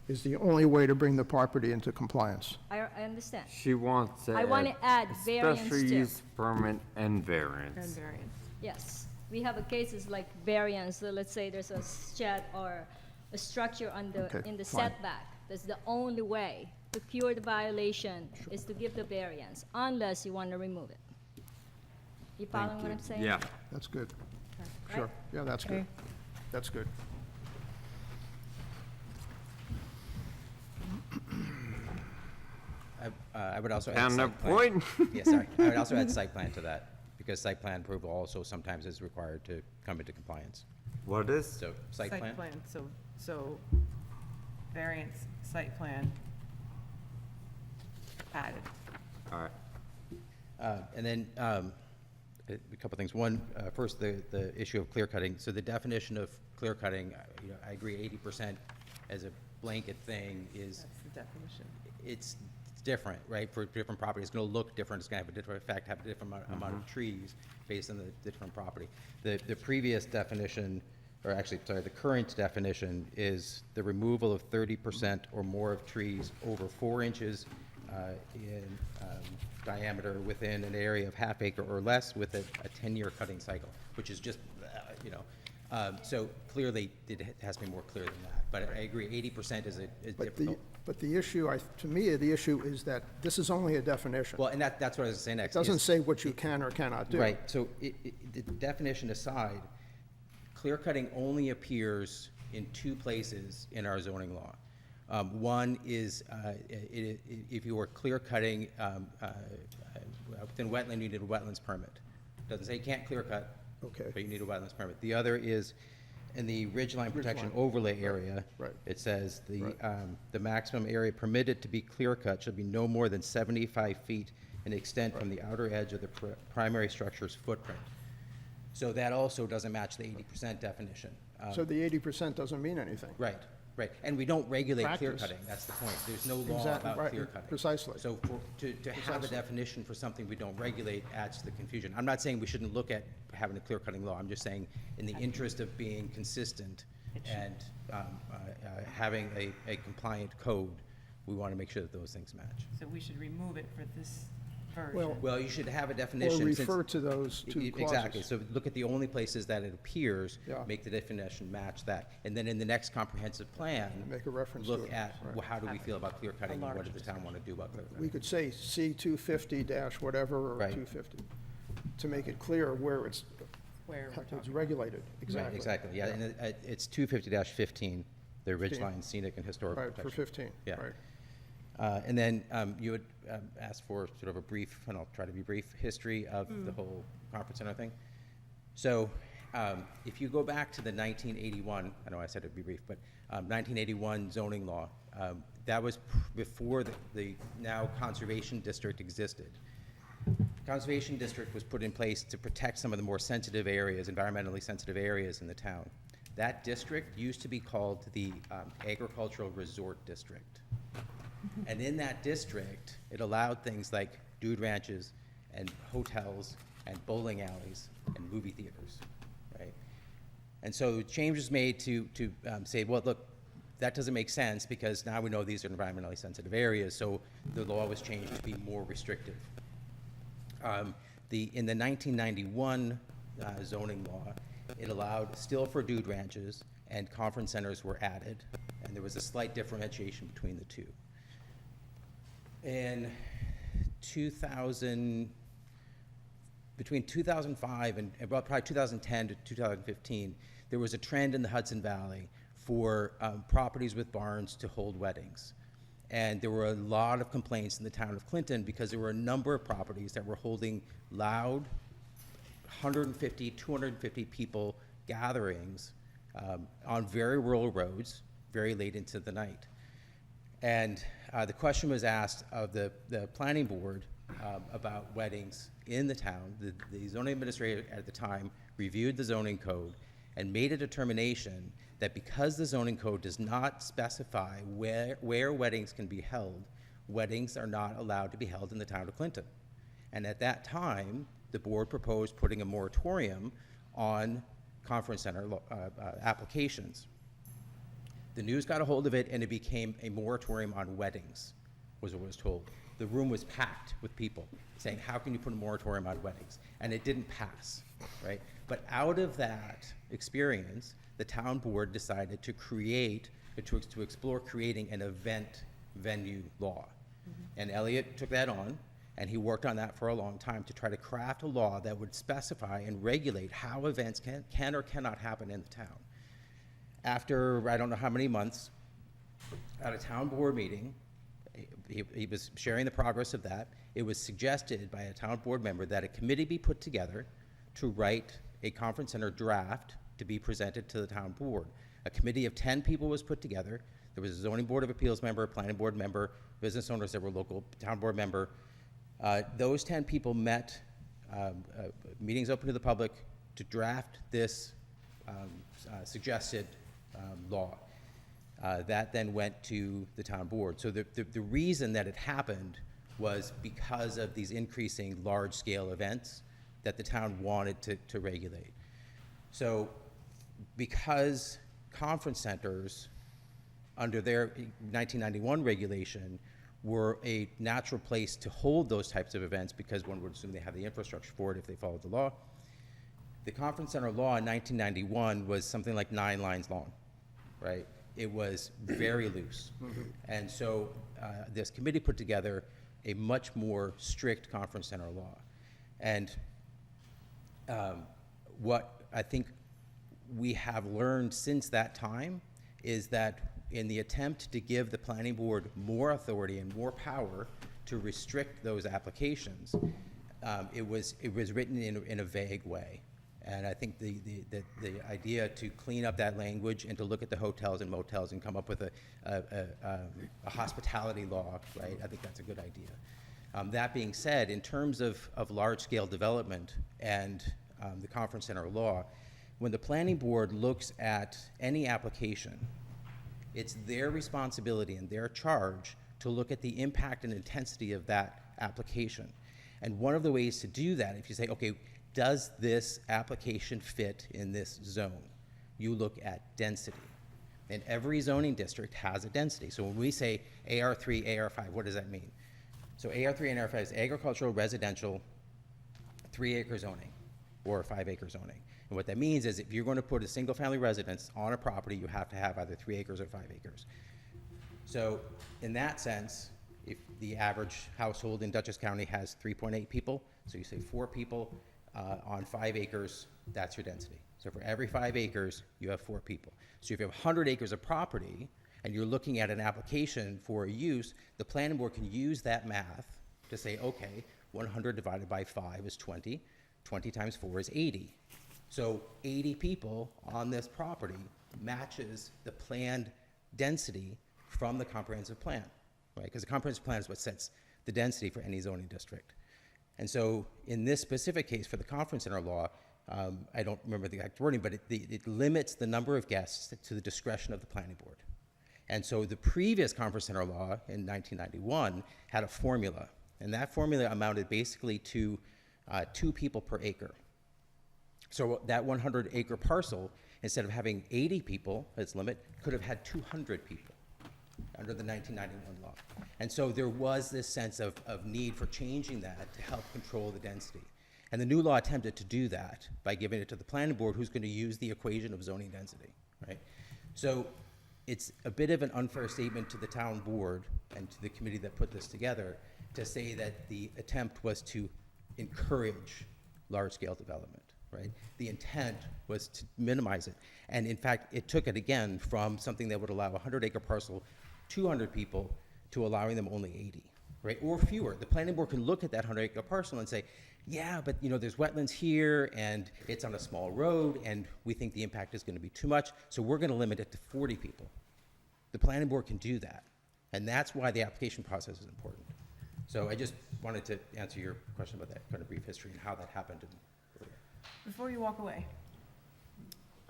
is the only way to bring the property into compliance. I understand. She wants to I want to add variance special too. use permit and variance. And variance. Yes, we have a cases like variance, so let's say there's a shed or a structure on Okay, in the fine. setback. That's the only way to cure the violation is to give the variance, unless you want to remove it. You following what I'm saying? Yeah. That's good. Right? Sure. Yeah, that's good. Okay. That's good. I would also add site plan. Counterpoint? Yeah, sorry. I would also add site plan to that, because site plan approval also sometimes is required to come into compliance. What is? So, site plan? So variance, site plan added. All right. And then, A couple things. One, first, the issue of clear cutting. So the definition of clear cutting, I agree 80% as a blanket thing is, That's the definition. it's different, right? For different property, it's gonna look different, it's gonna have a different effect, have a different amount of trees based on the different property. The previous definition, or actually, sorry, the current definition is the removal of 30% or more of trees over 4 inches in diameter within an area of half acre or less with a 10-year cutting cycle, which is just, so clearly it has to be more clear than that. But I agree, 80% is difficult. But the issue, to me, the issue is that this is only a definition. Well, and that's what I was saying next. It doesn't is- say what you can or cannot do. Right, so the definition aside, clear cutting only appears in 2 places in our zoning law. One is, if you were clear cutting within wetland, you need a wetlands permit. Doesn't say you can't clear cut. Okay. But you need a wetlands permit. The other is in the ridgeline protection Ridgeline. overlay area. Right. It says Right. the maximum area permitted to be clear cut shall be no more than 75 feet in extent from the outer edge of the primary structure's footprint. So that also doesn't match the 80% definition. So the 80% doesn't mean anything. Right, right. And we don't regulate clear Practice. cutting, that's the point. There's no law Exactly, about right, clear cutting. precisely. So to have a Precisely. definition for something we don't regulate adds to the confusion. I'm not saying we shouldn't look at having a clear cutting law, I'm just saying in the interest of being consistent and having a compliant code, we want to make sure that those things match. So we should remove it for this version. Well, Well, you should have a or definition. since- refer to those 2 clauses. Exactly, so look at the only places that it appears, Yeah. make the definition match that. And then in the next comprehensive plan. Make a reference to Look it, at, right. well, how do we feel about clear cutting, and what does the town want to do about clear We cutting? could say C 250 dash whatever, or Right. 250, to make it clear where it's Where we're it's talking. regulated, Right, exactly. exactly, yeah, and it's 250-15, the ridgeline scenic and historic Right, protection. for 15, Yeah. right. And then you had asked for sort of a brief, and I'll try to be brief, history of the whole conference center thing. So if you go back to the 1981, I know I said it'd be brief, but 1981 zoning law, that was before the now conservation district existed. Conservation district was put in place to protect some of the more sensitive areas, environmentally sensitive areas in the town. That district used to be called the Agricultural Resort District. And in that district, it allowed things like dude ranches and hotels and bowling alleys and movie theaters, right? And so change was made to say, well, look, that doesn't make sense because now we know these are environmentally sensitive areas, so the law was changed to be more restrictive. In the 1991 zoning law, it allowed still for dude ranches, and conference centers were added, and there was a slight differentiation between the two. In 2000, between 2005 and about probably 2010 to 2015, there was a trend in the Hudson Valley for properties with barns to hold weddings. And there were a lot of complaints in the town of Clinton because there were a number of properties that were holding loud 150, 250 people gatherings on very rural roads, very late into the night. And the question was asked of the planning board about weddings in the town. The zoning administrator at the time reviewed the zoning code and made a determination that because the zoning code does not specify where weddings can be held, weddings are not allowed to be held in the town of Clinton. And at that time, the board proposed putting a moratorium on conference center applications. The news got a hold of it, and it became a moratorium on weddings, was what was told. The room was packed with people saying, how can you put a moratorium on weddings? And it didn't pass, right? But out of that experience, the town board decided to create, to explore creating an event venue law. And Elliot took that on, and he worked on that for a long time to try to craft a law that would specify and regulate how events can or cannot happen in the town. After, I don't know how many months, at a town board meeting, he was sharing the progress of that. It was suggested by a town board member that a committee be put together to write a conference center draft to be presented to the town board. A committee of 10 people was put together. There was a zoning board of appeals member, a planning board member, business owners that were local, town board member. Those 10 people met meetings open to the public to draft this suggested law. That then went to the town board. So the reason that it happened was because of these increasing large-scale events that the town wanted to regulate. So because conference centers, under their 1991 regulation, were a natural place to hold those types of events because one would assume they have the infrastructure for it if they followed the law. The conference center law in 1991 was something like 9 lines long, right? It was very loose. And so this committee put together a much more strict conference center law. And what I think we have learned since that time is that in the attempt to give the planning board more authority and more power to restrict those applications, it was written in a vague way. And I think the idea to clean up that language and to look at the hotels and motels and come up with a hospitality law, right? I think that's a good idea. That being said, in terms of large-scale development and the conference center law, when the planning board looks at any application, it's their responsibility and their charge to look at the impact and intensity of that application. And one of the ways to do that, if you say, okay, does this application fit in this zone? You look at density. And every zoning district has a density. So when we say AR3, AR5, what does that mean? So AR3 and AR5 is agricultural, residential, 3-acre zoning, or 5-acre zoning. And what that means is if you're going to put a single-family residence on a property, you have to have either 3 acres or 5 acres. So in that sense, if the average household in Dutchess County has 3.8 people, so you say 4 people on 5 acres, that's your density. So for every 5 acres, you have 4 people. So if you have 100 acres of property and you're looking at an application for a use, the planning board can use that math to say, okay, 100 divided by 5 is 20, 20 times 4 is 80. So 80 people on this property matches the planned density from the comprehensive plan, right? Because the comprehensive plan is what sets the density for any zoning district. And so in this specific case for the conference center law, I don't remember the exact wording, but it limits the number of guests to the discretion of the planning board. And so the previous conference center law in 1991 had a formula, and that formula amounted basically to 2 people per acre. So that 100-acre parcel, instead of having 80 people as limit, could have had 200 people under the 1991 law. And so there was this sense of need for changing that to help control the density. And the new law attempted to do that by giving it to the planning board, who's going to use the equation of zoning density, right? So it's a bit of an unfair statement to the town board and to the committee that put this together to say that the attempt was to encourage large-scale development, right? The intent was to minimize it. And in fact, it took it again from something that would allow a 100-acre parcel, 200 people, to allowing them only 80, right? Or fewer. The planning board can look at that 100-acre parcel and say, yeah, but you know, there's wetlands here and it's on a small road and we think the impact is going to be too much, so we're going to limit it to 40 people. The planning board can do that. And that's why the application process is important. So I just wanted to answer your question about that kind of brief history and how that happened. Before you walk away,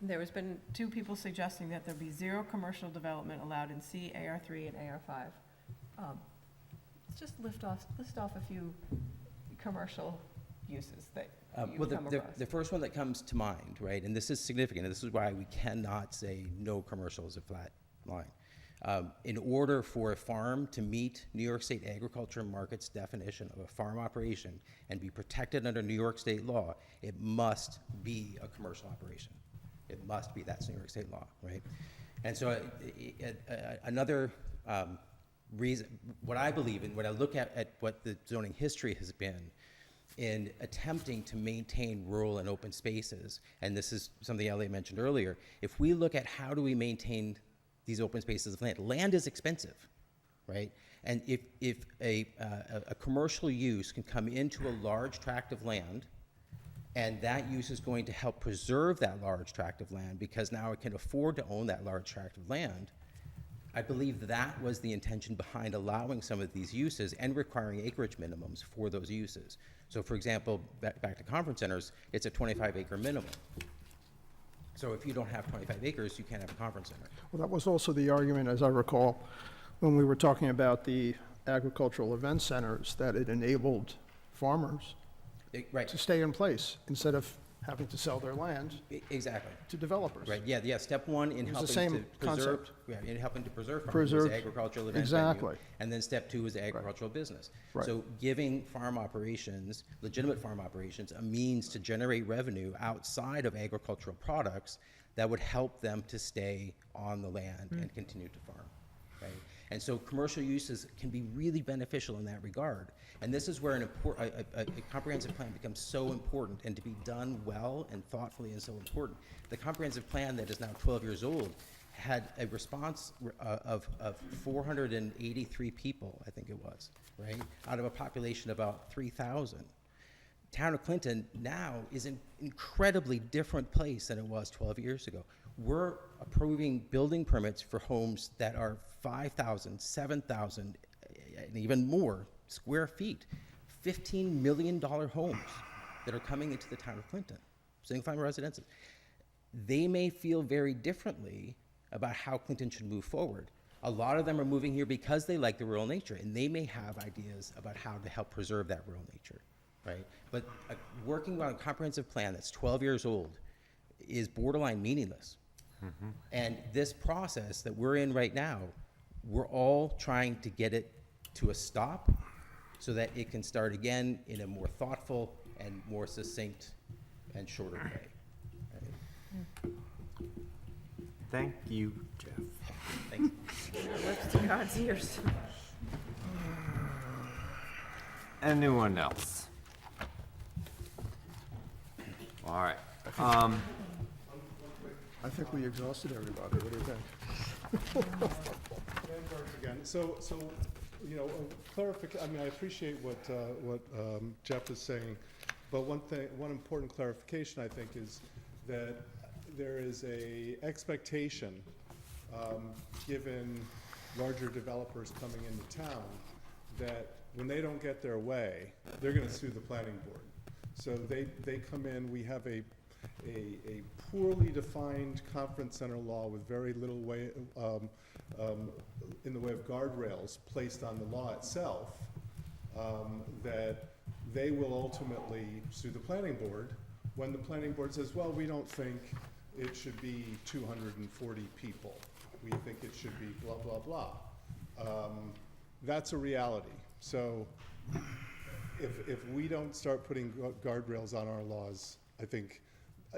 there has been 2 people suggesting that there be 0 commercial development allowed in C, AR3, and AR5. Let's just list off a few commercial uses that you've Well, come across. the first one that comes to mind, right, and this is significant, and this is why we cannot say no commercial is a flat line. In order for a farm to meet New York State Agriculture and Markets definition of a farm operation and be protected under New York State law, it must be a commercial operation. It must be, that's New York State law, right? And so another reason, what I believe in, when I look at what the zoning history has been in attempting to maintain rural and open spaces, and this is something Elliot mentioned earlier, if we look at how do we maintain these open spaces of land, land is expensive, right? And if a commercial use can come into a large tract of land, and that use is going to help preserve that large tract of land because now it can afford to own that large tract of land, I believe that was the intention behind allowing some of these uses and requiring acreage minimums for those uses. So for example, back to conference centers, it's a 25-acre minimum. So if you don't have 25 acres, you can't have a conference center. Well, that was also the argument, as I recall, when we were talking about the agricultural event centers, that it enabled farmers Right, to stay in place instead of having to sell their land exactly. to developers. Right, yeah, step one in It's the helping to same preserve, concept. yeah, in helping to preserve farms is Preserve- agricultural event exactly. venue. And then step two is the agricultural business. Right. So giving farm operations, legitimate farm operations, a means to generate revenue outside of agricultural products that would help them to stay on the land and continue to farm, right? And so commercial uses can be really beneficial in that regard. And this is where a comprehensive plan becomes so important, and to be done well and thoughtfully is so important. The comprehensive plan that is now 12 years old had a response of 483 people, I think it was, right? Out of a population of about 3,000. Town of Clinton now is an incredibly different place than it was 12 years ago. We're approving building permits for homes that are 5,000, 7,000, and even more square feet. $15 million homes that are coming into the town of Clinton, single-family residences. They may feel very differently about how Clinton should move forward. A lot of them are moving here because they like the rural nature, and they may have ideas about how to help preserve that rural nature, right? But working on a comprehensive plan that's 12 years old is borderline meaningless. And this process that we're in right now, we're all trying to get it to a stop so that it can start again in a more thoughtful and more succinct and shorter way. Right? Thank you, Jeff. Thanks. Lips to God's ears. Anyone else? All right. I think we exhausted everybody. What do you think? Again, so, you know, I mean, I appreciate what Jeff is saying, but one important clarification, I think, is that there is a expectation, given larger developers coming into town, that when they don't get their way, they're gonna sue the planning board. So they come in, we have a poorly defined conference center law with very little way, in the way of guardrails placed on the law itself, that they will ultimately sue the planning board when the planning board says, well, we don't think it should be 240 people. We think it should be blah, blah, blah. That's a reality. So if we don't start putting guardrails on our laws, I think,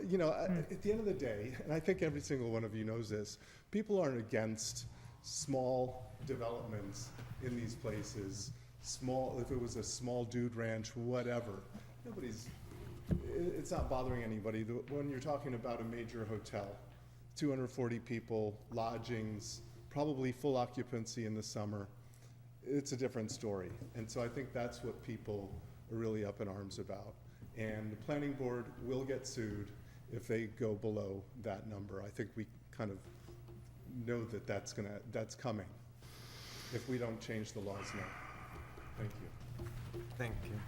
you know, at the end of the day, and I think every single one of you knows this, people aren't against small developments in these places. If it was a small dude ranch, whatever, it's not bothering anybody. When you're talking about a major hotel, 240 people, lodgings, probably full occupancy in the summer, it's a different story. And so I think that's what people are really up in arms about. And the planning board will get sued if they go below that number. I think we kind of know that that's coming if we don't change the laws now. Thank you. Thank you.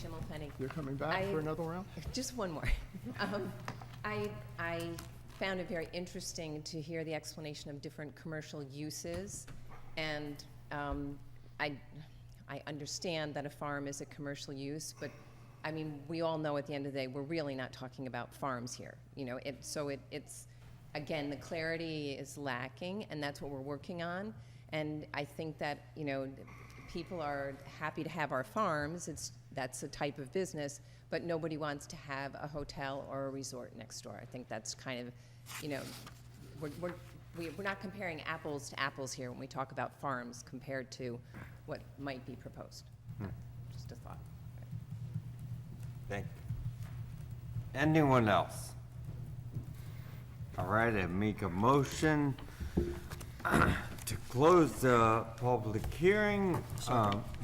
Jim O'Penny. You're coming back for another round? Just one more. I found it very interesting to hear the explanation of different commercial uses, and I understand that a farm is a commercial use, but I mean, we all know at the end of the day, we're really not talking about farms here. You know, it's, again, the clarity is lacking, and that's what we're working on. And I think that, you know, people are happy to have our farms, that's a type of business, but nobody wants to have a hotel or a resort next door. I think that's kind of, you know, we're not comparing apples to apples here when we talk about farms compared to what might be proposed. Just a thought. Thank you. Anyone else? All right, I make a motion to close the public hearing.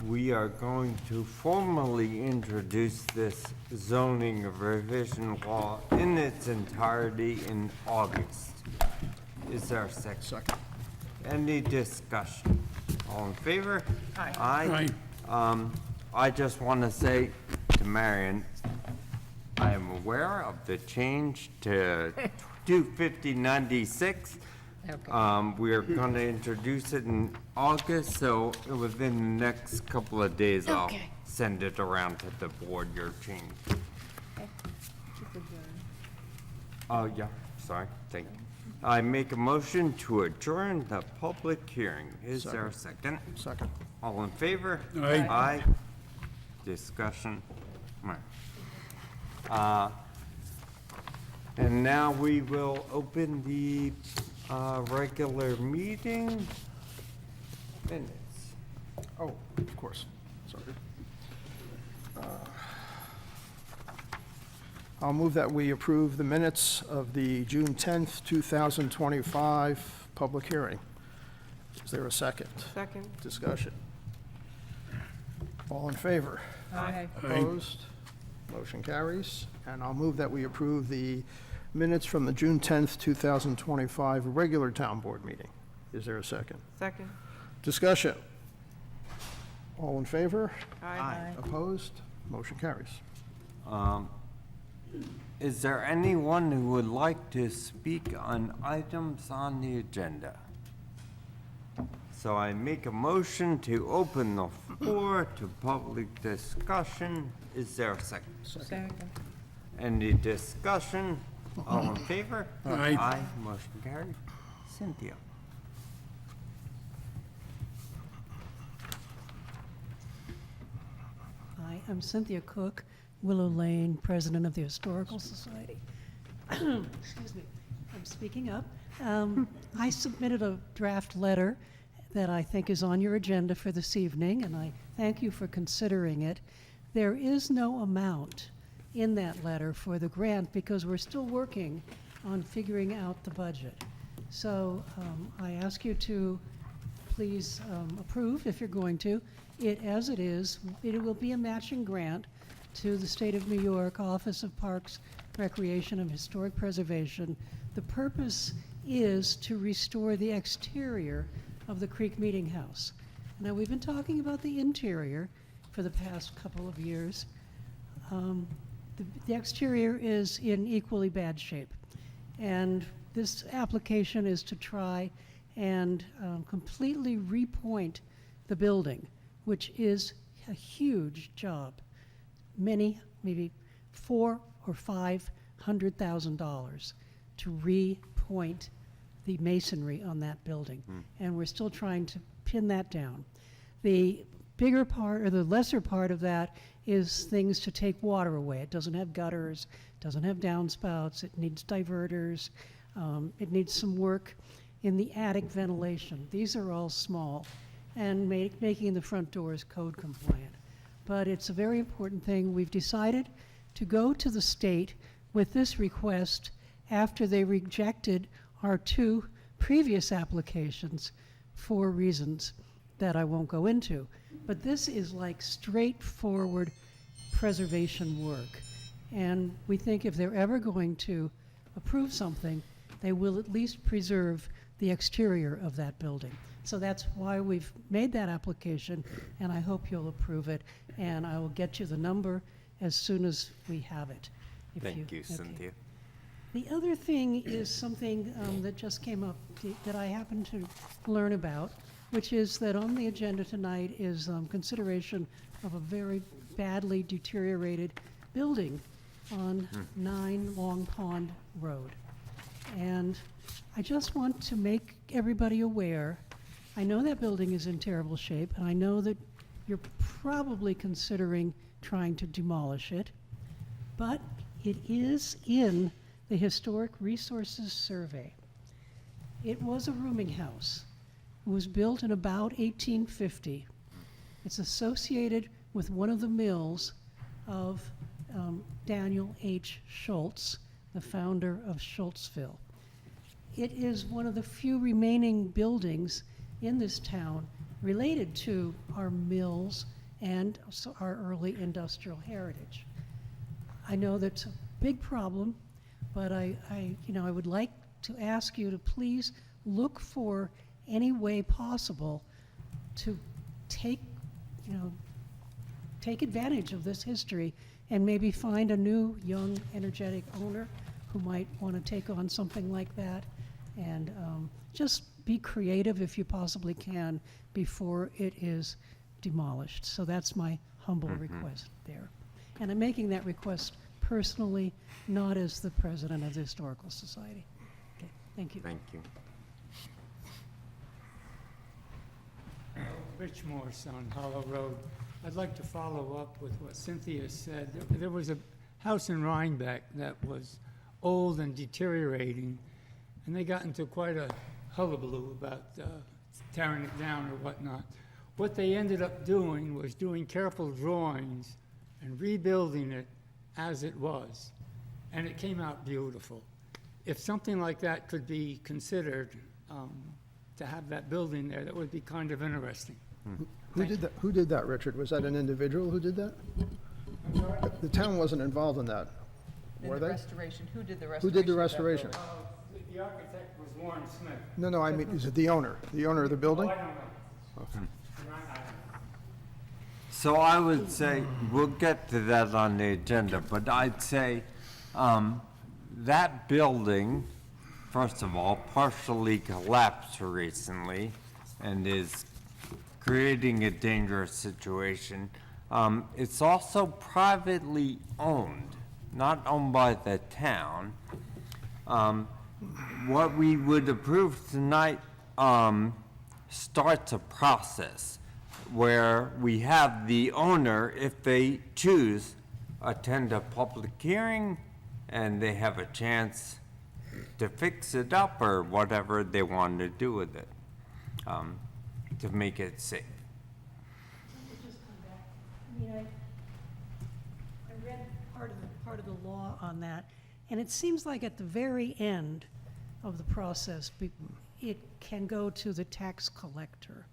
We are going to formally introduce this zoning revision law in its entirety in August. Is there a second? Second. Any discussion? All in favor? Aye. Aye. I just want to say to Marion, I am aware of the change to 25096. We are going to introduce it in August, so within the next couple of days, I'll Okay. send it around to the board, your change. Oh, yeah, sorry, thank you. I make a motion to adjourn the public hearing. Is there a second? Second. All in favor? Aye. Aye. Discussion. All right. And now we will open the regular meeting minutes. Oh, of course, sorry. I'll move that we approve the minutes of the June 10th, 2025 public hearing. Is there a second? Second. Discussion. All in favor? Aye. Opposed? Motion carries. And I'll move that we approve the minutes from the June 10th, 2025 regular town board meeting. Is there a second? Second. Discussion. All in favor? Aye. Opposed? Motion carries. Is there anyone who would like to speak on items on the agenda? So I make a motion to open the floor to public discussion. Is there a second? Second. Any discussion? All in favor? Aye. Aye, motion carried. Cynthia. Hi, I'm Cynthia Cook, Willow Lane, President of the Historical Society. Excuse me, I'm speaking up. I submitted a draft letter that I think is on your agenda for this evening, and I thank you for considering it. There is no amount in that letter for the grant because we're still working on figuring out the budget. So I ask you to please approve, if you're going to, it as it is. It will be a matching grant to the State of New York Office of Parks, Recreation, and Historic Preservation. The purpose is to restore the exterior of the Creek Meeting House. Now, we've been talking about the interior for the past couple of years. The exterior is in equally bad shape. And this application is to try and completely repoint the building, which is a huge job. Many, maybe $400,000 or $500,000 to repoint the masonry on that building. And we're still trying to pin that down. The bigger part, or the lesser part of that, is things to take water away. It doesn't have gutters, doesn't have downspouts, it needs diverters, it needs some work in the attic ventilation. These are all small, and making the front doors code compliant. But it's a very important thing. We've decided to go to the state with this request after they rejected our 2 previous applications for reasons that I won't go into. But this is like straightforward preservation work. And we think if they're ever going to approve something, they will at least preserve the exterior of that building. So that's why we've made that application, and I hope you'll approve it. And I will get you the number as soon as we have it. if Thank you, okay. Cynthia. The other thing is something that just came up that I happened to learn about, which is that on the agenda tonight is consideration of a very badly deteriorated building on 9 Long Pond Road. And I just want to make everybody aware, I know that building is in terrible shape, and I know that you're probably considering trying to demolish it, but it is in the Historic Resources Survey. It was a rooming house. It was built in about 1850. It's associated with one of the mills of Daniel H. Schultz, the founder of Schultzville. It is one of the few remaining buildings in this town related to our mills and our early industrial heritage. I know that's a big problem, but I would like to ask you to please look for any way possible to take, take advantage of this history and maybe find a new, young, energetic owner who might want to take on something like that. And just be creative if you possibly can before it is demolished. So that's my humble request there. And I'm making that request personally, not as the president of the Historical Society. Okay, thank you. Thank you. Rich Morse on Hollow Road. I'd like to follow up with what Cynthia said. There was a house in Rhinebeck that was old and deteriorating, and they got into quite a hullabaloo about tearing it down or whatnot. What they ended up doing was doing careful drawings and rebuilding it as it was, and it came out beautiful. If something like that could be considered, to have that building there, that would be kind of interesting. Who did that, Richard? Was that an individual who did that? I'm sorry? The town wasn't involved in that, were The they? restoration, who did the Who restoration? did the of that restoration? building? The architect was Warren Smith. No, I mean, is it the owner of the building? Oh, I don't know. I don't know. So I would say, we'll get to that on the agenda, but I'd say that building, first of all, partially collapsed recently and is creating a dangerous situation. It's also privately owned, not owned by the town. What we would approve tonight starts a process where we have the owner, if they choose, attend a public hearing, and they have a chance to fix it up or whatever they want to do with it, to make it safe. I mean, I read part of the law on that, and it seems like at the very end of the process, it can go to the tax collector.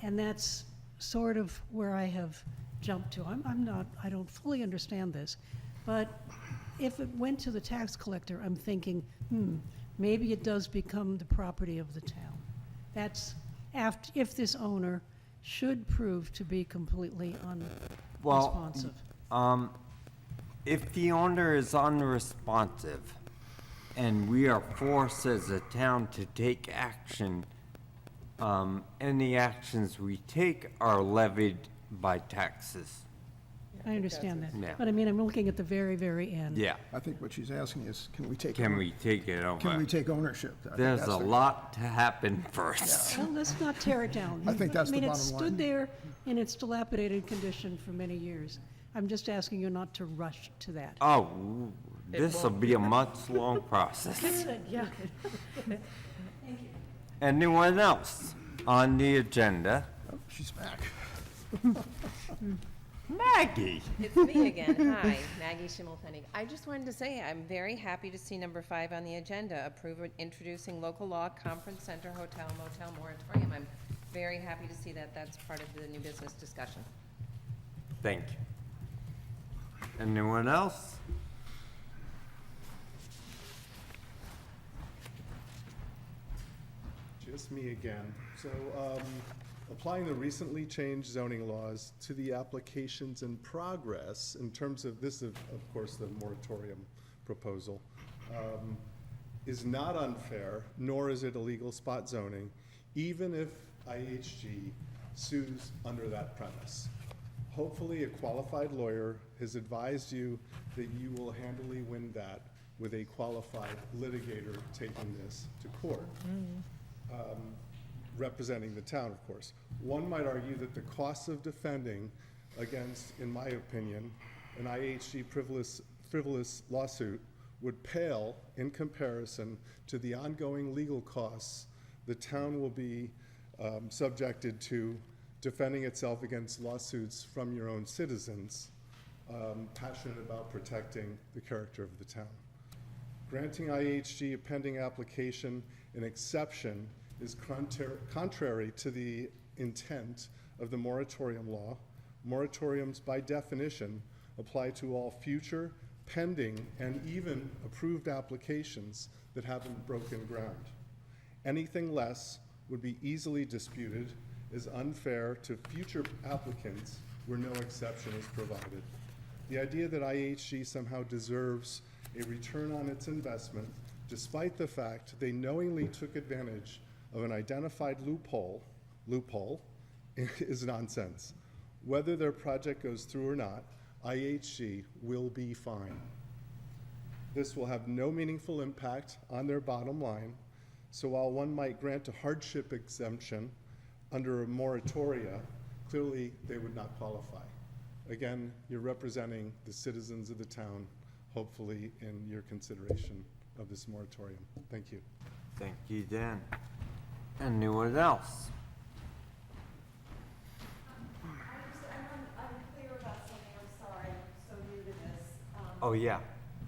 And that's sort of where I have jumped to. I don't fully understand this, but if it went to the tax collector, I'm thinking, maybe it does become the property of the town. That's if this owner should prove to be completely unresponsive. If the owner is unresponsive and we are forced as a town to take action, any actions we take are levied by taxes. I understand that. Yeah. But I mean, I'm looking at the very, very end. Yeah. I think what she's asking is, can we take? Can we take it over? Can we take ownership? I think There's that's a the- lot to happen first. Well, let's not tear it down. I think that's the I mean, it bottom line. stood there in its dilapidated condition for many years. I'm just asking you not to rush to that. Oh, this'll be a months-long process. Yeah. Anyone else on the agenda? Oh, she's back. Maggie? It's me again. Hi, Maggie Schimmelfennig. I just wanted to say I'm very happy to see number 5 on the agenda, approve introducing local law conference center hotel motel moratorium. I'm very happy to see that that's part of the new business discussion. Thank you. Anyone else? Just me again. So, applying the recently changed zoning laws to the applications in progress, in terms of this, of course, the moratorium proposal, is not unfair, nor is it illegal spot zoning, even if IHG sues under that premise. Hopefully, a qualified lawyer has advised you that you will handily win that with a qualified litigator taking this to court. Representing the town, of course. One might argue that the costs of defending against, in my opinion, an IHG frivolous lawsuit would pale in comparison to the ongoing legal costs the town will be subjected to defending itself against lawsuits from your own citizens, passionate about protecting the character of the town. Granting IHG a pending application an exception is contrary to the intent of the moratorium law. Moratoriums, by definition, apply to all future, pending, and even approved applications that haven't broken ground. Anything less would be easily disputed is unfair to future applicants where no exception is provided. The idea that IHG somehow deserves a return on its investment, despite the fact they knowingly took advantage of an identified loophole, is nonsense. Whether their project goes through or not, IHG will be fine. This will have no meaningful impact on their bottom line, so while one might grant a hardship exemption under a moratoria, clearly they would not qualify. Again, you're representing the citizens of the town, hopefully in your consideration of this moratorium. Thank you. Thank you, Dan. Anyone else? I'm unclear about something, I'm sorry, I'm so new to this. Oh, yeah.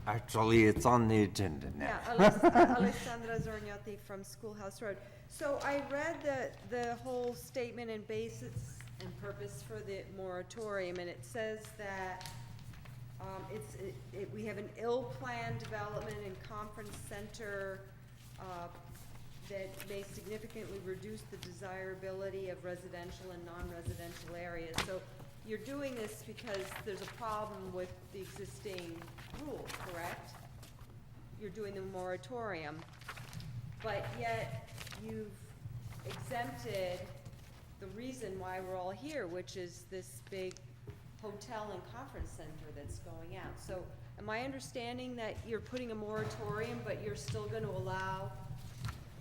Actually, it's on the agenda Yeah, now. Alessandra Zorniotti from Schoolhouse Road. So I read the whole statement and basis and purpose for the moratorium, and it says that we have an ill-planned development and conference center that may significantly reduce the desirability of residential and non-residential areas. So you're doing this because there's a problem with the existing rules, correct? You're doing the moratorium, but yet you've exempted the reason why we're all here, which is this big hotel and conference center that's going out. So am I understanding that you're putting a moratorium, but you're still gonna allow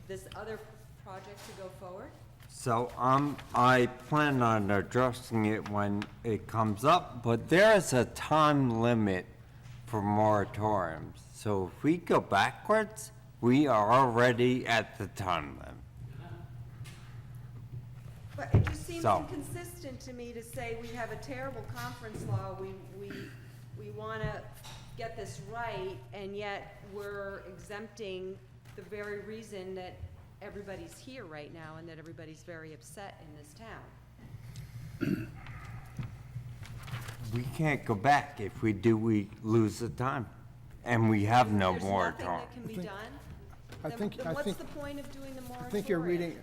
this other project to go forward? So, I plan on addressing it when it comes up, but there is a time limit for moratoriums. So if we go backwards, we are already at the time limit. But it just seems So- inconsistent to me to say we have a terrible conference law, we wanna get this right, and yet we're exempting the very reason that everybody's here right now and that everybody's very upset in this town. We can't go back. If we do, we lose the time. And we have no There's moratorium. nothing that can be done? I Then- think- Then I what's think- the point of doing the moratorium? I think you're reading,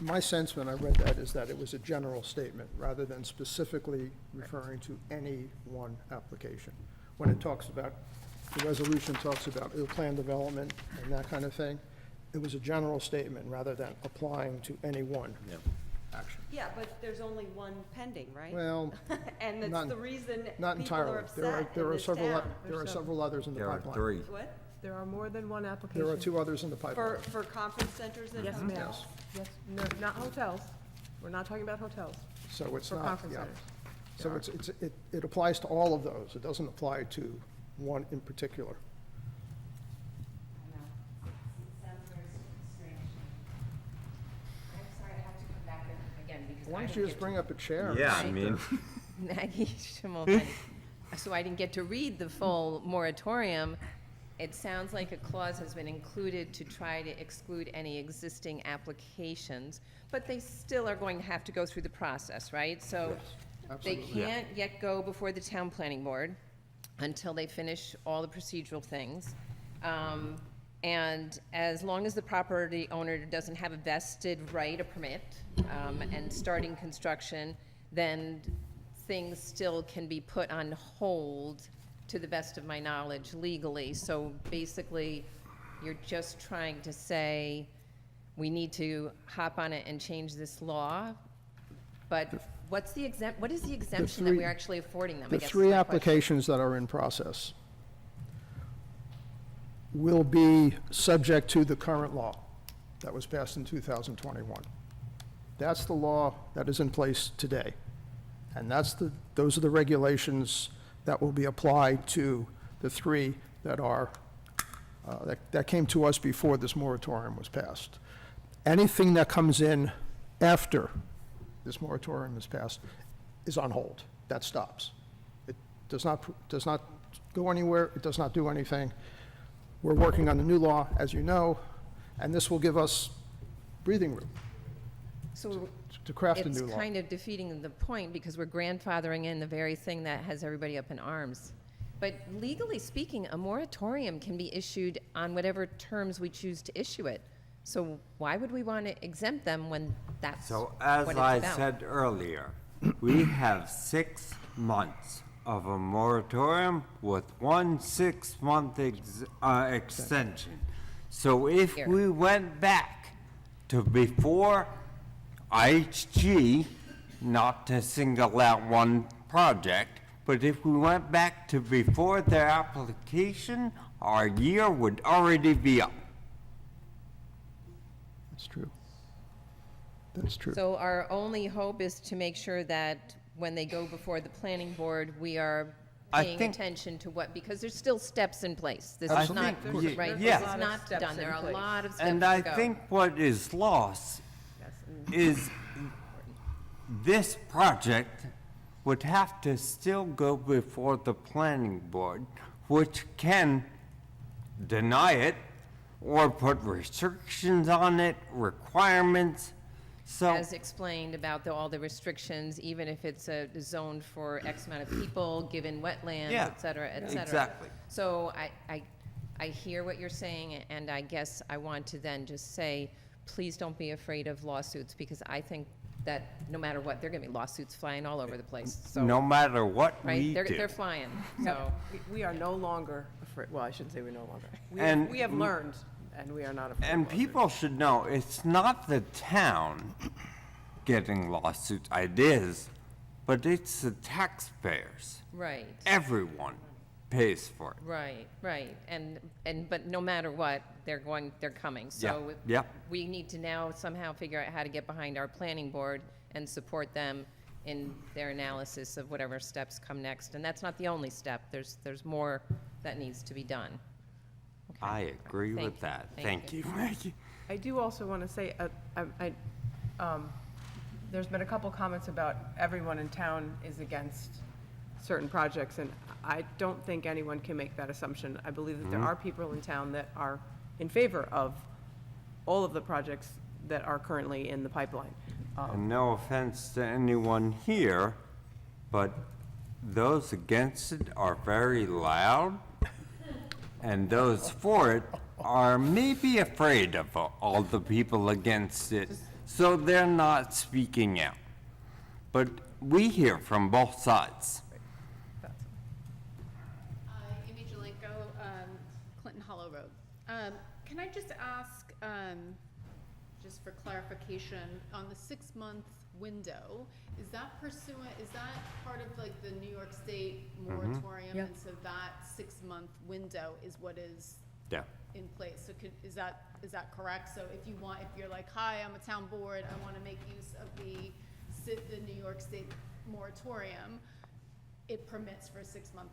my sense when I read that is that it was a general statement rather than specifically referring to any one application. When it talks about, the resolution talks about ill-planned development and that kind of thing, it was a general statement rather than applying to any one action. Yeah, but there's only one pending, right? Well, And that's not- the reason not people are entirely. upset There in are this several, town. there are several others in the There are pipeline. three. What? There are more than one application. There are two others in the pipeline. For conference centers and Yes, hotels? ma'am. Yes, no, not hotels. We're not talking about hotels. So it's For not, conference yeah. centers. So it applies to all of those. It doesn't apply to one in particular. Sounds very strange. I'm sorry, I have to come back again because Why I don't didn't you get just to- bring up a chair? and Yeah, I sit mean, there? Maggie Schimmelfennig. So I didn't get to read the full moratorium. It sounds like a clause has been included to try to exclude any existing applications, but they still are going to have to go through the process, right? So they absolutely. can't yet go before the town planning board until they finish all the procedural things. And as long as the property owner doesn't have a vested right, a permit, and starting construction, then things still can be put on hold, to the best of my knowledge, legally. So basically, you're just trying to say, we need to hop on it and change this law, but what is the exemption that three- we're actually affording them, I The guess is three my question. applications that are in process will be subject to the current law that was passed in 2021. That's the law that is in place today. And those are the regulations that will be applied to the three that are, that came to us before this moratorium was passed. Anything that comes in after this moratorium is passed is on hold. That stops. It does not go anywhere. It does not do anything. We're working on the new law, as you know, and this will give us breathing room So to craft a it's new law. kind of defeating the point because we're grandfathering in the very thing that has everybody up in arms. But legally speaking, a moratorium can be issued on whatever terms we choose to issue it. So why would we want to exempt them when that's So what as it's I about? said earlier, we have 6 months of a moratorium with one 6-month extension. So if Here. we went back to before IHG, not to single out one project, but if we went back to before their application, our year would already be up. That's true. That's true. So our only hope is to make sure that when they go before the planning board, we are I paying think- attention to what, because there's still steps in place. This I is not, think ye- right, yeah. this is not steps done. in There are a place. lot of steps to And go. I think what is lost is this project would have to still go before the planning board, which can deny it or put restrictions on it, requirements. So, As explained about all the restrictions, even if it's zoned for X amount of people, given wetlands, Yeah, et cetera, et cetera. exactly. So I hear what you're saying, and I guess I want to then just say, please don't be afraid of lawsuits, because I think that no matter what, there are gonna be lawsuits flying all over the place, so. no matter what Right, we they're do. flying, so. We are no longer afraid, well, I shouldn't say we're no longer. And- We have learned, and we are not afraid. And of lawsuits. people should know, it's not the town getting lawsuits, it is, but it's the taxpayers. Right, Everyone pays for it. right, but no matter what, they're coming, so. yeah. We need to now somehow figure out how to get behind our planning board and support them in their analysis of whatever steps come next, and that's not the only step, there's more that needs to be done. Okay. I agree Thank with you. that. Thank Thank you. you, Maggie. I do also want to say, there's been a couple comments about everyone in town is against certain projects, and I don't think anyone can make that assumption. I believe that there are people in town that are in favor of all of the projects that are currently in the pipeline. And no offense to anyone here, but those against it are very loud, and those for it are maybe afraid of all the people against it, so they're not speaking out. But we hear from both sides. Amy Jelenko, Clinton Hollow Road. Can I just ask, just for clarification, on the 6-month window, is that part of like the New York State moratorium? Yeah. And so that 6-month window is what is Yeah. in place? So is that correct? So if you're like, hi, I'm a town board, I want to make use of the New York State moratorium, it permits for a 6-month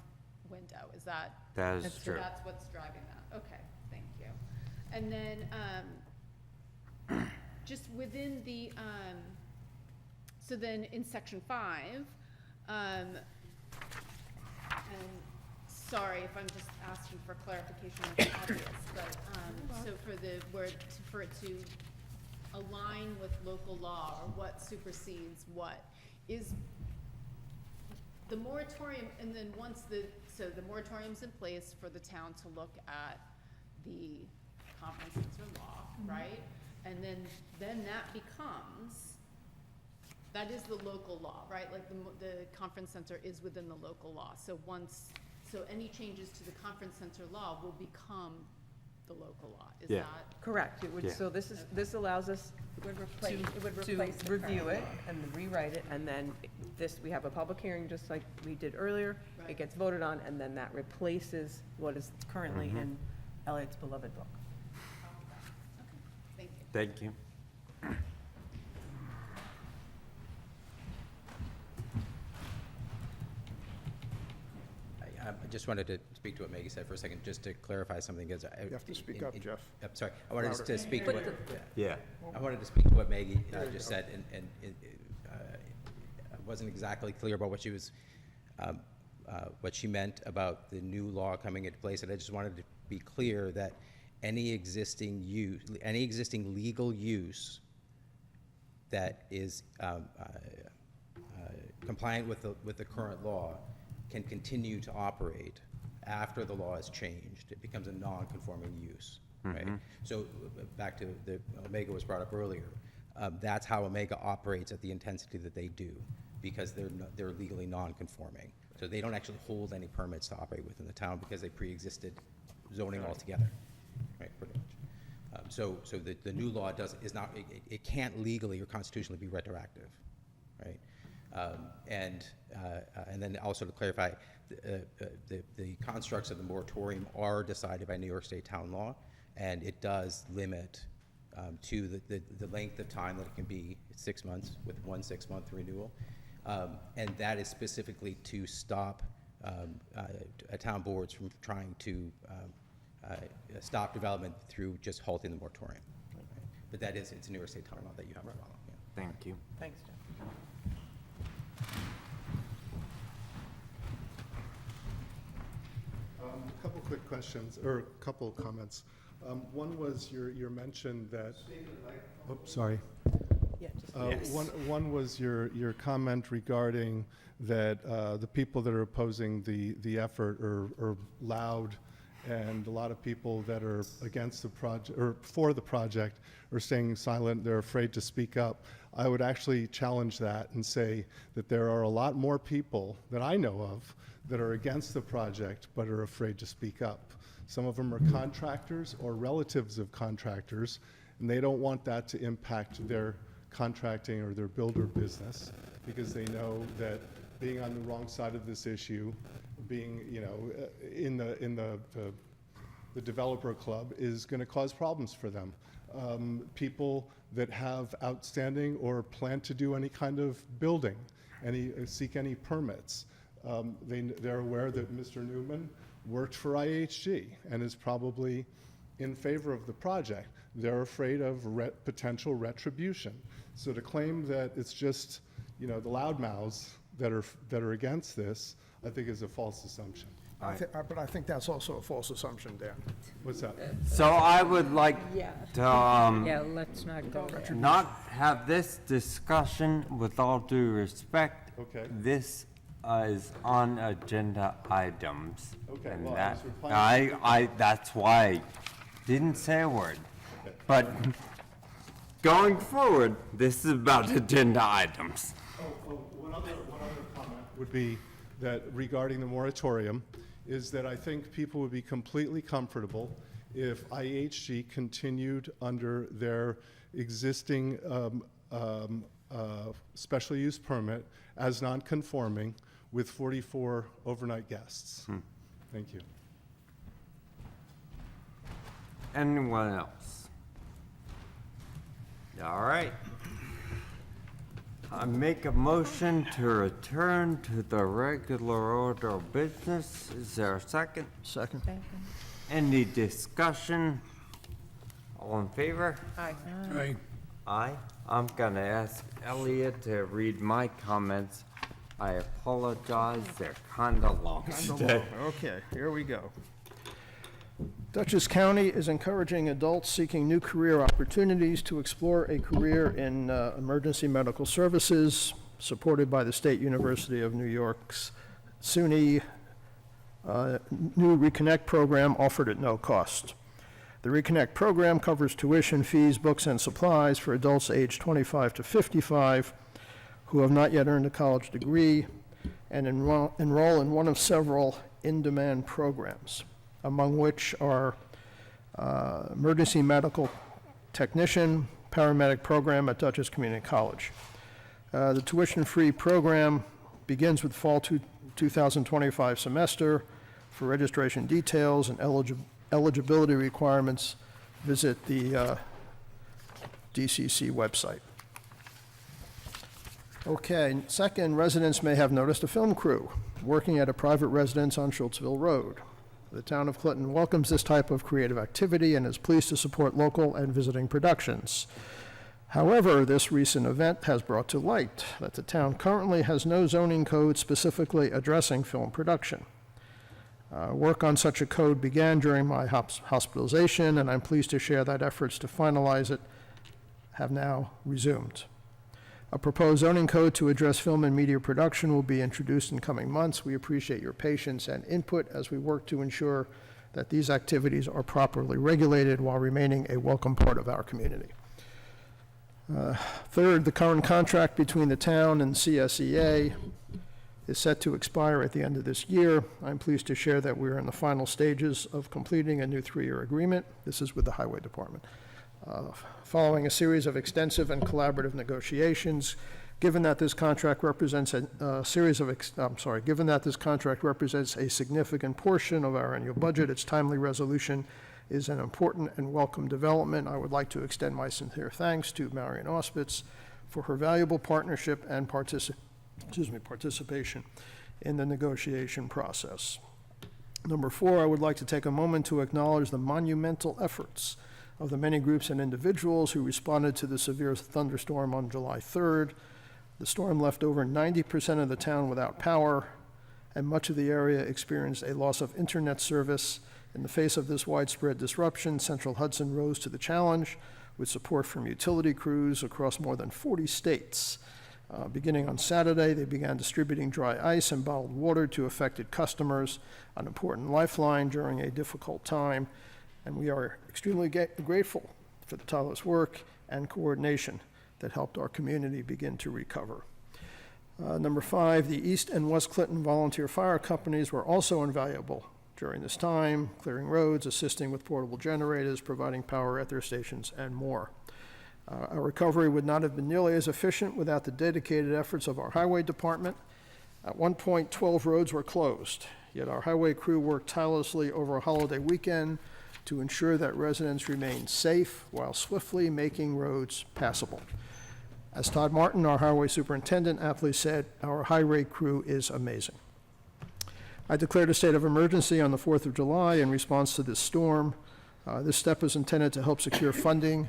window, is that? That is So true. that's what's driving that, okay, thank you. And then, just within the, so then in section 5, and sorry if I'm just asking for clarification, it's obvious, but, so for it to align with local law, or what supersedes what, is the moratorium, and then so the moratorium's in place for the town to look at the conference center law, right? And then that becomes, that is the local law, right? Like the conference center is within the local law. So any changes to the conference center law will become the local law. Is Yeah. that? Correct, it would, Yeah. so this allows us to review it and rewrite it, and then we have a public hearing, just like we did earlier. It Right. gets voted on, and then that replaces what is currently in Elliot's beloved book. Okay, thank you. Thank you. I just wanted to speak to what Maggie said for a second, just to clarify something, because I. You have to speak up, Jeff. I'm sorry, I wanted Louder. to speak to what, Yeah. I wanted to speak to what Maggie just said, and I wasn't exactly clear about what she was, what she meant about the new law coming into place, and I just wanted to be clear that any existing legal use that is compliant with the current law can continue to operate after the law is changed. It becomes a non-conforming use. right? So back to the Omega was brought up earlier. That's how Omega operates at the intensity that they do, because they're legally non-conforming. So they don't actually hold any permits to operate within the town because they pre-existed zoning altogether, right, pretty much. So the new law it can't legally or constitutionally be retroactive, right? And then also to clarify, the constructs of the moratorium are decided by New York State town law, and it does limit to the length of time that it can be. It's 6 months with one 6-month renewal. And that is specifically to stop town boards from trying to stop development through just halting the moratorium. Right? But it's a New York State town law that you have to follow. Yeah. Thank you. Thanks, Jeff. A couple quick questions, or a couple comments. One was your mention that. Oh, sorry. Yeah, just. One was your comment regarding that the people that are opposing the effort are loud, and a lot of people that are against the project or for the project are staying silent. They're afraid to speak up. I would actually challenge that and say that there are a lot more people that I know of that are against the project but are afraid to speak up. Some of them are contractors or relatives of contractors, and they don't want that to impact their contracting or their builder business, because they know that being on the wrong side of this issue, being in the developer club is going to cause problems for them. People that have outstanding or plan to do any kind of building, seek any permits, they're aware that Mr. Newman worked for IHG and is probably in favor of the project. They're afraid of potential retribution. So to claim that it's just, the loudmouths that are against this, I think is a false assumption. But I think that's also a false assumption, Dan. What's that? So I would like to, Yeah, let's not go there. not have this discussion with all due respect. Okay. This is on agenda items. Okay, And well, I that, was replying that's why I didn't say a word. But going forward, this is about agenda items. One other comment would be that regarding the moratorium is that I think people would be completely comfortable if IHG continued under their existing special use permit as non-conforming with 44 overnight guests. Thank you. Anyone else? All right. I make a motion to return to the regular order of business. Is there a second? Second. Any discussion? All in favor? Aye. Aye. I'm gonna ask Elliot to read my comments. I apologize, they're kinda long today. Okay, here we go. Dutchess County is encouraging adults seeking new career opportunities to explore a career in emergency medical services, supported by the State University of New York's SUNY new Reconnect program offered at no cost. The Reconnect program covers tuition, fees, books, and supplies for adults aged 25 to 55 who have not yet earned a college degree and enroll in one of several in-demand programs, among which are emergency medical technician, paramedic program at Dutchess Community College. The tuition-free program begins with fall 2025 semester. For registration details and eligibility requirements, visit the DCC website. Okay, second, residents may have noticed a film crew working at a private residence on Schultzville Road. The town of Clinton welcomes this type of creative activity and is pleased to support local and visiting productions. However, this recent event has brought to light that the town currently has no zoning code specifically addressing film production. Work on such a code began during my hospitalization, and I'm pleased to share that efforts to finalize it have now resumed. A proposed zoning code to address film and media production will be introduced in coming months. We appreciate your patience and input as we work to ensure that these activities are properly regulated while remaining a welcome part of our community. Third, the current contract between the town and CSEA is set to expire at the end of this year. I'm pleased to share that we're in the final stages of completing a new 3-year agreement. This is with the Highway Department. Following a series of extensive and collaborative negotiations, given that this contract represents given that this contract represents a significant portion of our annual budget, its timely resolution is an important and welcome development. I would like to extend my sincere thanks to Marion Auspitz for her valuable partnership and participation in the negotiation process. Number 4, I would like to take a moment to acknowledge the monumental efforts of the many groups and individuals who responded to the severe thunderstorm on July 3rd. The storm left over 90% of the town without power, and much of the area experienced a loss of internet service. In the face of this widespread disruption, Central Hudson rose to the challenge with support from utility crews across more than 40 states. Beginning on Saturday, they began distributing dry ice and bottled water to affected customers, an important lifeline during a difficult time, and we are extremely grateful for the tireless work and coordination that helped our community begin to recover. Number 5, the East and West Clinton volunteer fire companies were also invaluable during this time, clearing roads, assisting with portable generators, providing power at their stations, and more. Our recovery would not have been nearly as efficient without the dedicated efforts of our highway department. At one point, 12 roads were closed, yet our highway crew worked tirelessly over a holiday weekend to ensure that residents remained safe while swiftly making roads passable. As Todd Martin, our highway superintendent, aptly said, our highway crew is amazing. I declared a state of emergency on the 4th of July in response to this storm. This step is intended to help secure funding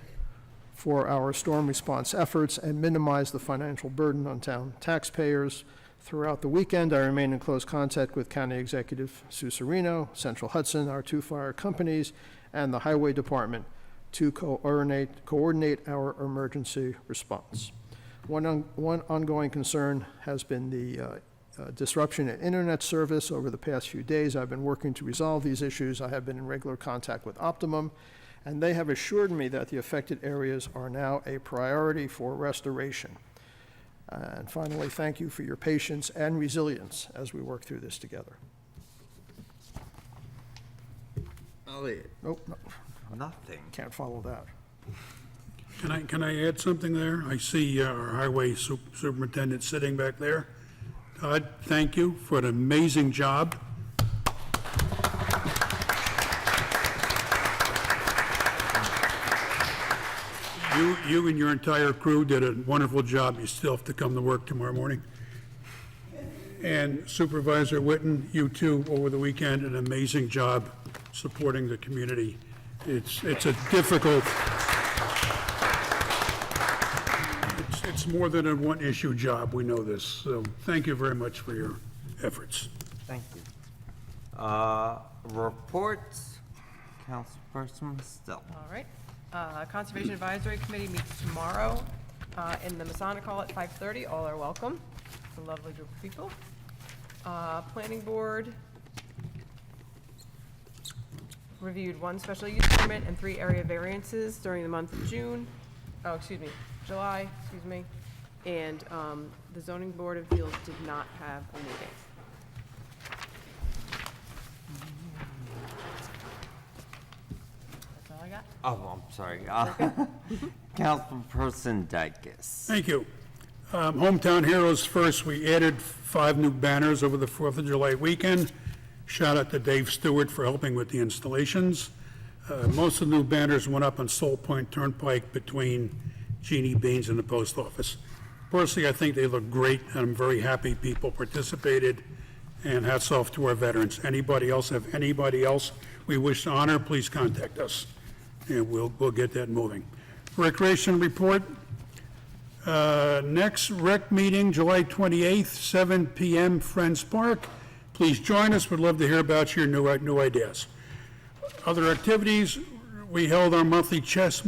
for our storm response efforts and minimize the financial burden on town taxpayers. Throughout the weekend, I remained in close contact with County Executive Sue Serino, Central Hudson, our 2 fire companies, and the Highway Department to coordinate our emergency response. One ongoing concern has been the disruption in internet service over the past few days. I've been working to resolve these issues. I have been in regular contact with Optimum, and they have assured me that the affected areas are now a priority for restoration. And finally, thank you for your patience and resilience as we work through this together. Elliot. Nope, no, Nothing. can't follow that. Can I add something there? I see our highway superintendent sitting back there. Todd, thank you for an amazing job. You and your entire crew did a wonderful job. You still have to come to work tomorrow morning. And Supervisor Witten, you too, over the weekend, an amazing job supporting the community. It's a difficult, it's more than a one-issue job, we know this. So thank you very much for your efforts. Thank you. Reports, Councilperson Still. All right. Conservation Advisory Committee meets tomorrow in the Masonic Hall at 5:30. All are welcome. It's a lovely group of people. Planning Board reviewed 1 special use permit and 3 area variances during the month of July, and the Zoning Board of Appeals did not have a meeting. That's all I got. Oh, I'm sorry. Councilperson Dykes. Thank you. Hometown Heroes first, we added 5 new banners over the 4th of July weekend. Shout out to Dave Stewart for helping with the installations. Most of the new banners went up on Soul Point Turnpike between Jeannie Beans and the post office. Personally, I think they look great, and I'm very happy people participated, and hats off to our veterans. Anybody else have anybody else we wish to honor, please contact us, and we'll get that moving. Recreation report. Next rec meeting, July 28th, 7 p.m., Friends Park. Please join us. We'd love to hear about your new ideas. Other activities, we held our monthly chess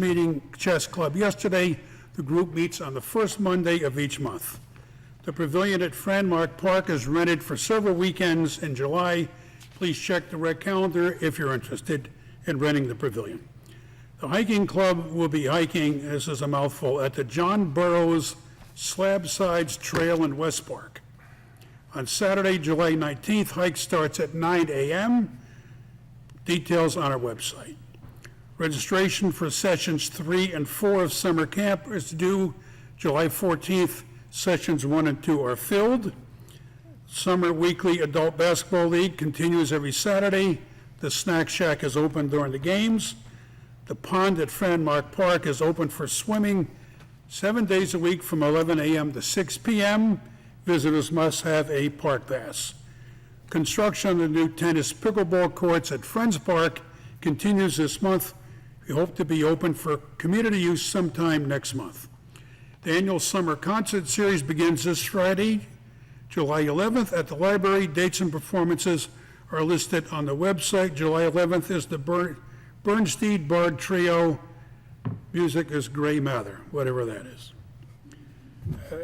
club yesterday. The group meets on the first Monday of each month. The pavilion at Franmark Park is rented for several weekends in July. Please check the rec calendar if you're interested in renting the pavilion. The hiking club will be hiking, this is a mouthful, at the John Burroughs Slab Sides Trail in West Park. On Saturday, July 19th, hike starts at 9 a.m. Details on our website. Registration for sessions 3 and 4 of summer camp is due July 14th. Sessions 1 and 2 are filled. Summer Weekly Adult Basketball League continues every Saturday. The Snack Shack is open during the games. The pond at Franmark Park is open for swimming 7 days a week from 11 a.m. to 6 p.m. Visitors must have a park pass. Construction of the new tennis pickleball courts at Friends Park continues this month. We hope to be open for community use sometime next month. The annual summer concert series begins this Friday, July 11th at the library. Dates and performances are listed on the website. July 11th is the Bernstein Bard Trio. Music is Gray Mather, whatever that is.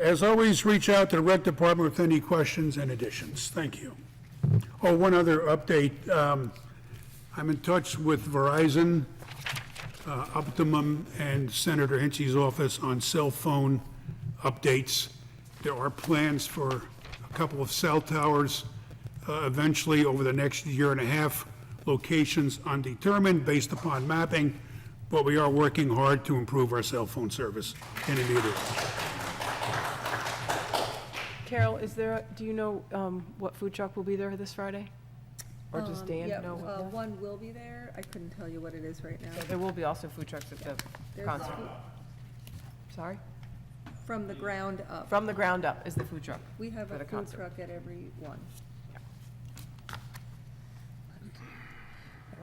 As always, reach out to the rec department with any questions and additions. Thank you. Oh, one other update. I'm in touch with Verizon, Optimum, and Senator Hinchy's office on cell phone updates. There are plans for a couple of cell towers eventually over the next year and a half. Locations undetermined based upon mapping, but we are working hard to improve our cell phone service in immediate. Carol, do you know what food truck will be there this Friday? Or does Dan know? One will be there. I couldn't tell you what it is right now. There will be also food trucks at the There's concert. food- Sorry? From the ground up. From the ground up is the food truck. We have for a the food concert. truck at every one.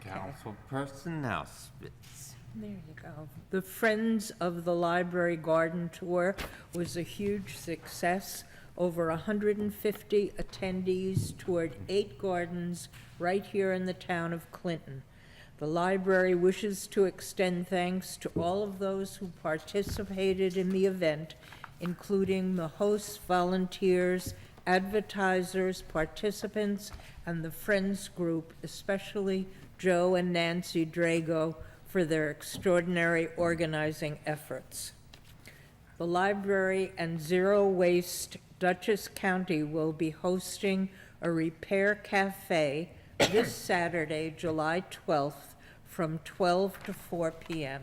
Councilperson now spits. There you go. The Friends of the Library Garden Tour was a huge success. Over 150 attendees toured 8 gardens right here in the town of Clinton. The library wishes to extend thanks to all of those who participated in the event, including the hosts, volunteers, advertisers, participants, and the Friends group, especially Joe and Nancy Drago, for their extraordinary organizing efforts. The library and Zero Waste Dutchess County will be hosting a repair cafe this Saturday, July 12th, from 12 to 4 p.m.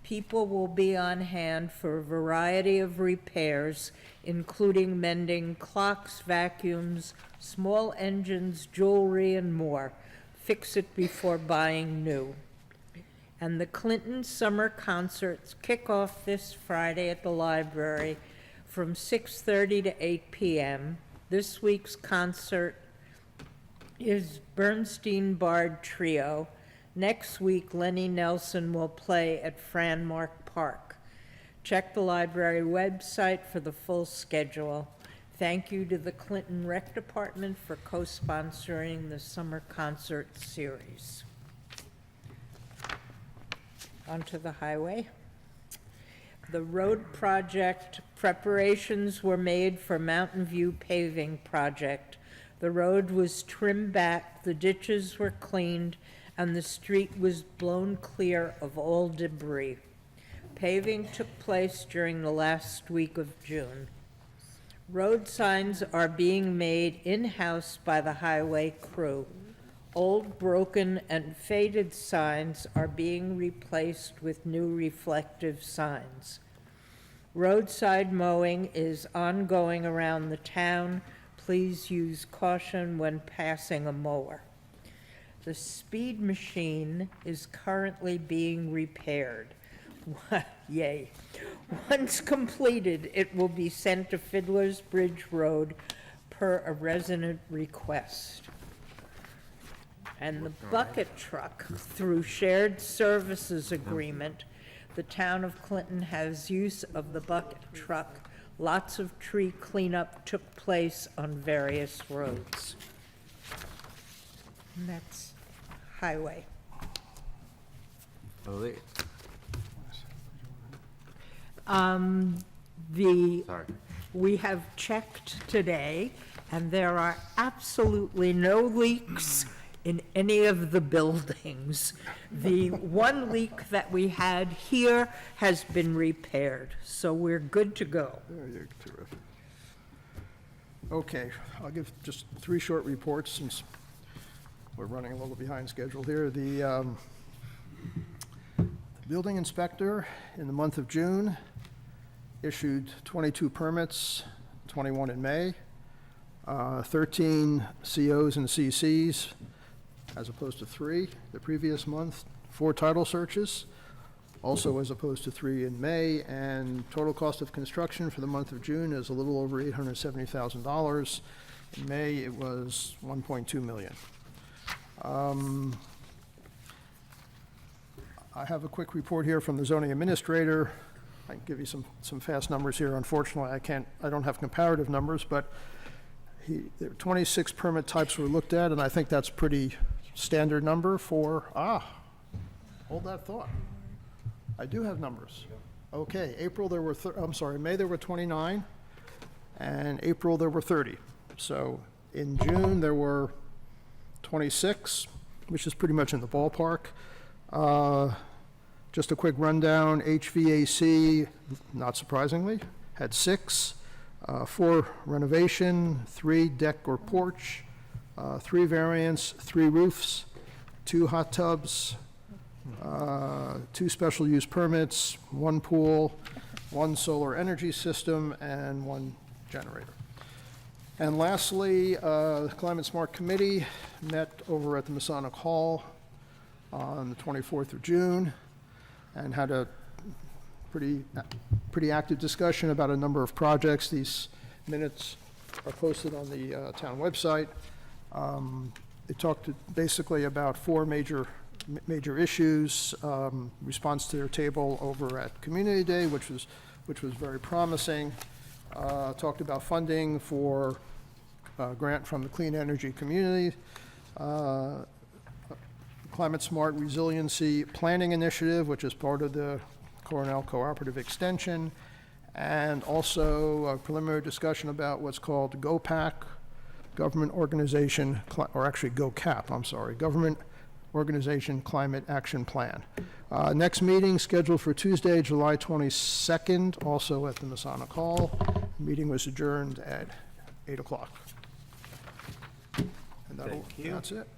People will be on hand for a variety of repairs, including mending clocks, vacuums, small engines, jewelry, and more. Fix it before buying new. And the Clinton Summer Concerts kick off this Friday at the library from 6:30 to 8 p.m. This week's concert is Bernstein Bard Trio. Next week, Lenny Nelson will play at Franmark Park. Check the library website for the full schedule. Thank you to the Clinton Rec Department for co-sponsoring the summer concert series. Onto the highway. The road project preparations were made for Mountain View paving project. The road was trimmed back, the ditches were cleaned, and the street was blown clear of all debris. Paving took place during the last week of June. Road signs are being made in-house by the highway crew. Old, broken, and faded signs are being replaced with new reflective signs. Roadside mowing is ongoing around the town. Please use caution when passing a mower. The speed machine is currently being repaired. Yay. Once completed, it will be sent to Fiddler's Bridge Road per a resident request. And the bucket truck, through shared services agreement, the town of Clinton has use of the bucket truck. Lots of tree cleanup took place on various roads. And that's highway. Elite. Sorry. We have checked today, and there are absolutely no leaks in any of the buildings. The one leak that we had here has been repaired, so we're good to go. There you're terrific. Okay, I'll give just 3 short reports since we're running a little behind schedule here. The building inspector in the month of June issued 22 permits, 21 in May, 13 COs and CCs, as opposed to 3 the previous month, 4 title searches, also as opposed to 3 in May, and total cost of construction for the month of June is a little over $870,000. In May, it was $1.2 million. I have a quick report here from the zoning administrator. I can give you some fast numbers here. Unfortunately, I don't have comparative numbers, but there were 26 permit types were looked at, and I think that's pretty standard number for, hold that thought. I do have numbers. Okay, April there were, May there were 29, and April there were 30. So in June there were 26, which is pretty much in the ballpark. Just a quick rundown, HVAC, not surprisingly, had 6, 4 renovation, 3 deck or porch, 3 variants, 3 roofs, 2 hot tubs, 2 special use permits, 1 pool, 1 solar energy system, and 1 generator. And lastly, the Climate Smart Committee met over at the Masonic Hall on the 24th of June and had a pretty active discussion about a number of projects. These minutes are posted on the town website. It talked basically about 4 major issues, response to their table over at Community Day, which was very promising. Talked about funding for a grant from the Clean Energy Community, Climate Smart Resiliency Planning Initiative, which is part of the Cornell Cooperative Extension, and also a preliminary discussion about what's called GOPAC, Government Organization, or actually GOCAP, I'm sorry, Government Organization Climate Action Plan. Next meeting scheduled for Tuesday, July 22nd, also at the Masonic Hall. Meeting was adjourned at 8 o'clock. And that's it.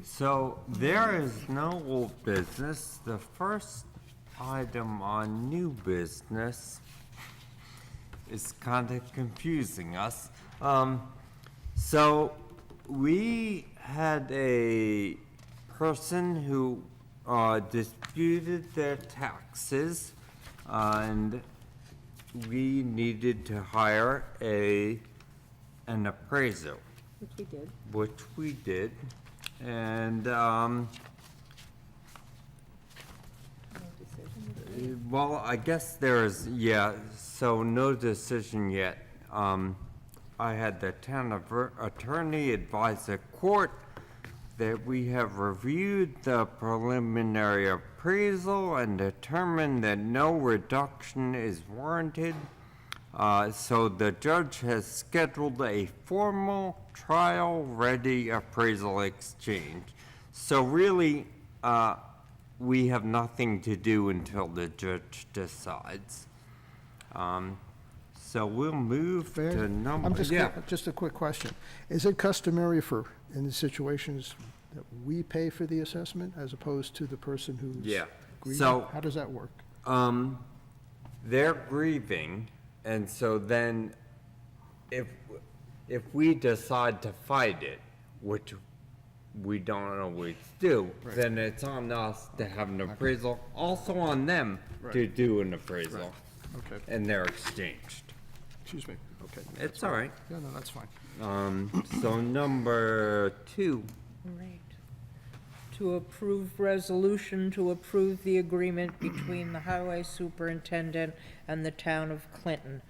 So there is no old business. The first item on new business is kind of confusing us. So we had a person who disputed their taxes, and we needed to hire an appraiser. Which we did. Which we did, and well, I guess there's, so no decision yet. I had the town attorney advise the court that we have reviewed the preliminary appraisal and determined that no reduction is warranted. So the judge has scheduled a formal trial-ready appraisal exchange. So really, we have nothing to do until the judge decides. So we'll move to number, Just a quick question. Is it customary in the situations that we pay for the assessment as opposed to the person who's grieving? So how does that work? They're grieving, and so then if we decide to fight it, which we don't always do, then it's on us to have an appraisal, also on them to do an appraisal. Okay. And they're exchanged. Excuse me. Okay. It's all right. Yeah, no, that's fine. So number 2. Right. To approve resolution to approve the agreement between the highway superintendent and the town of Clinton,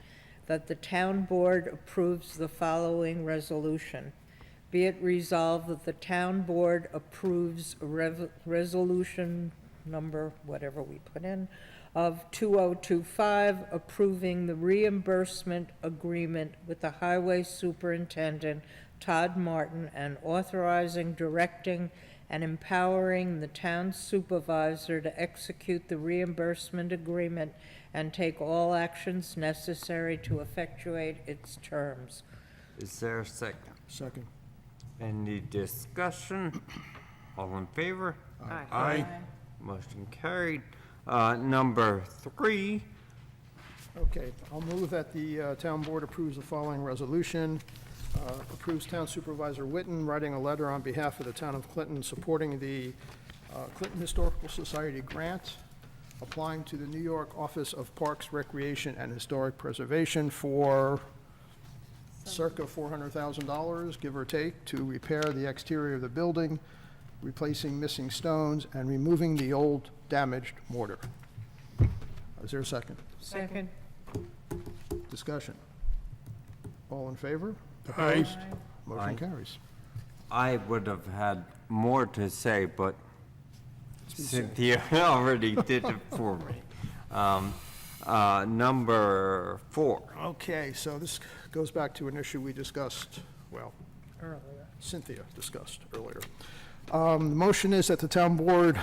that the town board approves the following resolution. Be it resolved that the town board approves resolution number, whatever we put in, of 2025, approving the reimbursement agreement with the Highway Superintendent, Todd Martin, and authorizing, directing, and empowering the town supervisor to execute the reimbursement agreement and take all actions necessary to effectuate its terms. Is there a second? Second. Any discussion? All in favor? Aye. Aye. Motion carried. Number 3, Okay, I'll move that the town board approves the following resolution. Approves Town Supervisor Witten writing a letter on behalf of the town of Clinton supporting the Clinton Historical Society grant, applying to the New York Office of Parks, Recreation, and Historic Preservation for circa $400,000, give or take, to repair the exterior of the building, replacing missing stones, and removing the old damaged mortar. Is there a second? Second. Discussion. All in favor? Aye. Opposed? Aye. Motion carries. I would have had more to say, but Cynthia already did it for me. Number 4. Okay, so this goes back to an issue we discussed, well, Earlier. Cynthia discussed earlier. The motion is that the town board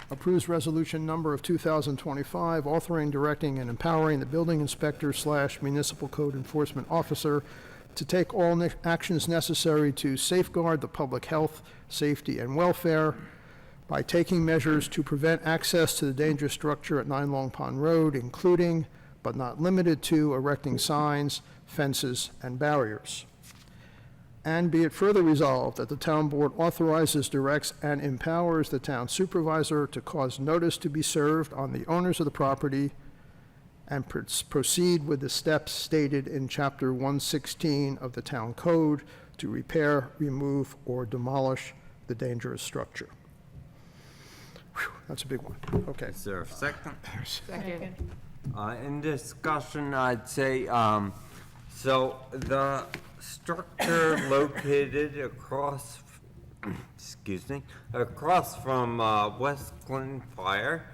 approves resolution number of 2025, authoring, directing, and empowering the building inspector / municipal code enforcement officer to take all actions necessary to safeguard the public health, safety, and welfare by taking measures to prevent access to the dangerous structure at 9 Long Pond Road, including, but not limited to, erecting signs, fences, and barriers. And be it further resolved that the town board authorizes, directs, and empowers the town supervisor to cause notice to be served on the owners of the property and proceed with the steps stated in Chapter 116 of the Town Code to repair, remove, or demolish the dangerous structure. Whew, that's a big one. Okay. Is there a second? Second. In discussion, I'd say, so the structure located across, excuse me, across from West Clinton Fire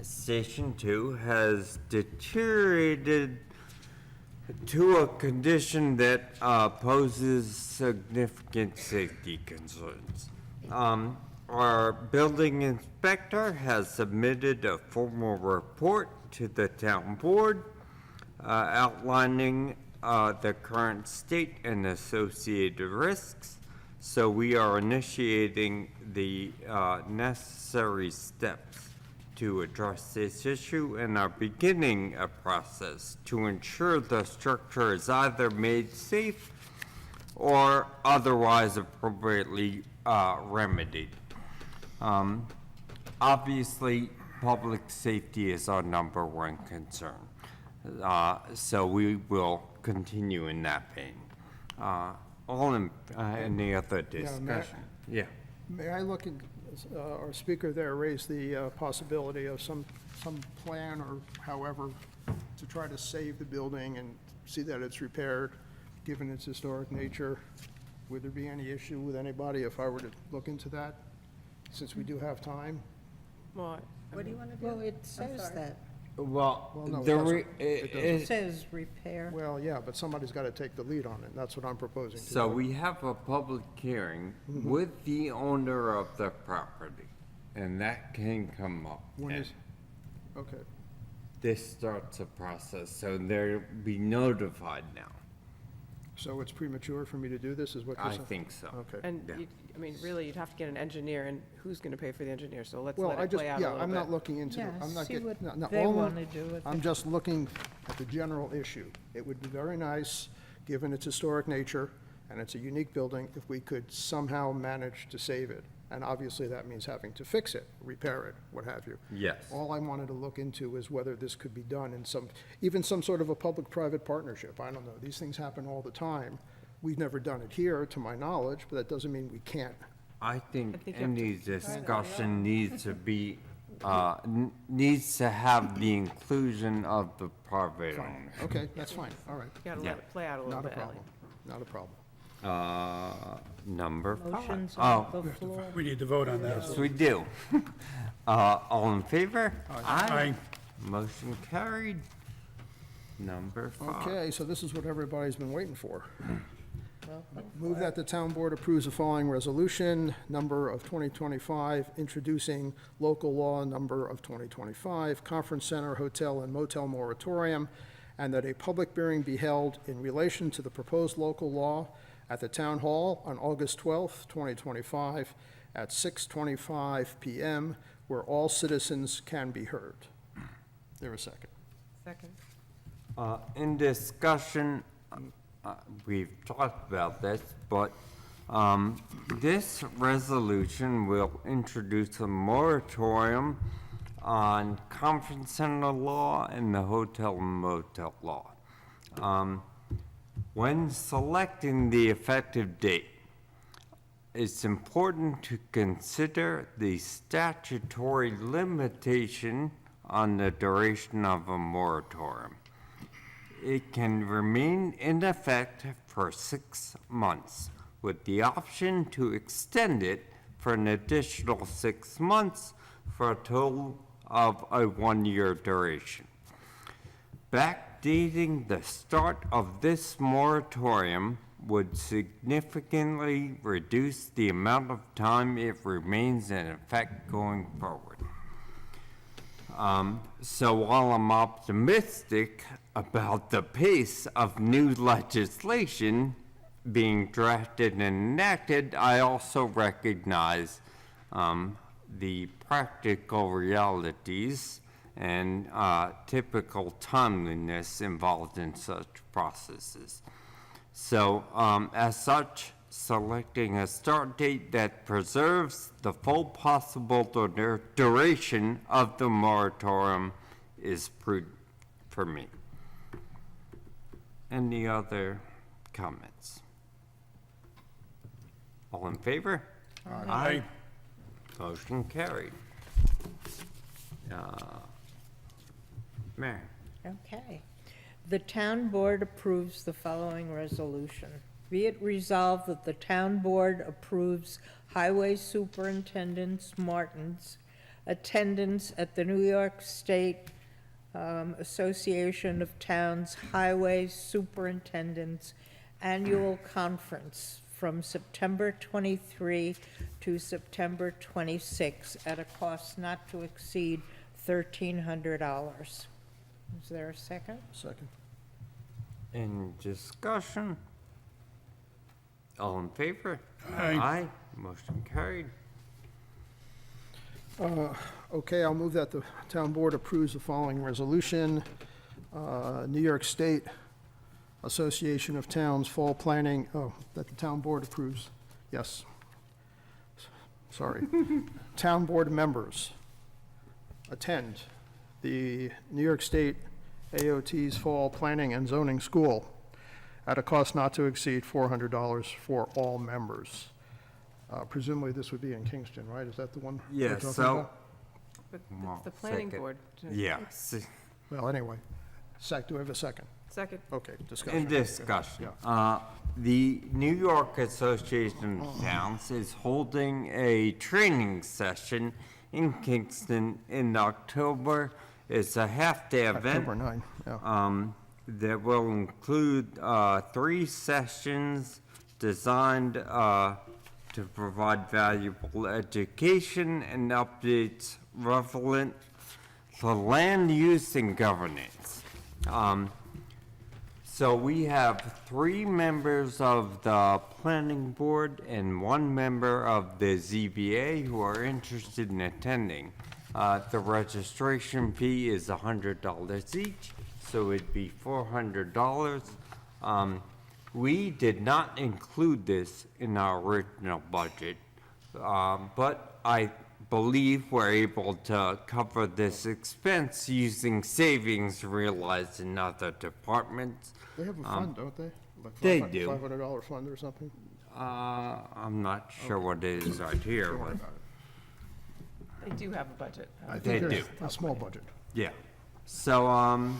Station 2 has deteriorated to a condition that poses significant safety concerns. Our building inspector has submitted a formal report to the town board outlining the current state and associated risks. So we are initiating the necessary steps to address this issue and are beginning a process to ensure the structure is either made safe or otherwise appropriately remedied. Obviously, public safety is our number one concern. So we will continue in that vein. All in, any other discussion? Yeah. May I look at, our speaker there raised the possibility of some plan or however to try to save the building and see that it's repaired, given its historic nature. Would there be any issue with anybody if I were to look into that, since we do have time? What? What do you want to do? Well, it I'm says sorry. that. Well, Well, no, it the doesn't. re- It doesn't. It says repair. Well, yeah, but somebody's got to take the lead on it, and that's what I'm proposing to do. So we have a public hearing with the owner of the property, and that can come up. When and is- Okay, This starts a process, so they'll be notified now. so it's premature for me to do this, is what you're I saying? think so. Okay. And, Yeah. I mean, really, you'd have to get an engineer, and who's going to pay for the engineer? So let's Well, let I it just, play out a little yeah, bit. I'm not looking into, Yeah, I'm not see getting, what no, no, they all wanna do with I'm it. just looking at the general issue. It would be very nice, given its historic nature, and it's a unique building, if we could somehow manage to save it. And obviously, that means having to fix it, repair it, what have you. Yes. All I wanted to look into is whether this could be done in some, even some sort of a public-private partnership. I don't know, these things happen all the time. We've never done it here, to my knowledge, but that doesn't mean we can't. I think think you have any discussion needs to be, needs to have the inclusion of the private owner. Okay, that's fine, all right. You gotta Yeah. let it play out a little Not a bit, Ally. problem, not a problem. Number 5. Motion's Oh, on the floor. We need to vote on that. yes, we do. All in favor? Aye. Motion carried. Number 5. Okay, so this is what everybody's been waiting for. Move that the town board approves the following resolution, number of 2025, introducing local law number of 2025, conference center, hotel, and motel moratorium, and that a public hearing be held in relation to the proposed local law at the town hall on August 12th, 2025, at 6:25 PM, where all citizens can be heard. There a second? Second. In discussion, we've talked about this, but this resolution will introduce a moratorium on conference center law and the hotel and motel law. When selecting the effective date, it's important to consider the statutory limitation on the duration of a moratorium. It can remain in effect for 6 months, with the option to extend it for an additional 6 months for a total of a 1-year duration. Backdating the start of this moratorium would significantly reduce the amount of time it remains in effect going forward. So while I'm optimistic about the pace of new legislation being drafted and enacted, I also recognize the practical realities and typical timeliness involved in such processes. So, as such, selecting a start date that preserves the full possible duration of the moratorium is prudent for me. Any other comments? All in favor? Aye. Motion carried. Mary? Okay. The town board approves the following resolution. Be it resolved that the town board approves Highway Superintendent Martin's attendance at the New York State Association of Towns Highway Superintendents Annual Conference from September 23 to September 26 at a cost not to exceed $1,300. Is there a second? Second. In discussion? All in favor? Aye. Motion carried. Okay, I'll move that the town board approves the following resolution. New York State Association of Towns Fall Planning, that the town board approves, yes. Sorry. Town board members attend the New York State AOT's Fall Planning and Zoning School at a cost not to exceed $400 for all members. Presumably this would be in Kingston, right? Is that the one? we're Yeah, talking so. about? But Well, the planning second. board. Yes, Well, anyway, do I have a second? Second. Okay, discussion. in discussion. Yeah. The New York Association of Towns is holding a training session in Kingston in October. It's a half-day event. October 9, yeah. That will include 3 sessions designed to provide valuable education and updates relevant to land use and governance. So we have 3 members of the planning board and 1 member of the ZBA who are interested in attending. The registration fee is $100 each, so it'd be $400. We did not include this in our original budget, but I believe we're able to cover this expense using savings realized in other departments. They have a fund, don't they? Like They do. $500 fund or something? I'm not sure what it is right here, Don't worry but, about it. They do have a budget. I They think there's do. a small budget. yeah. So,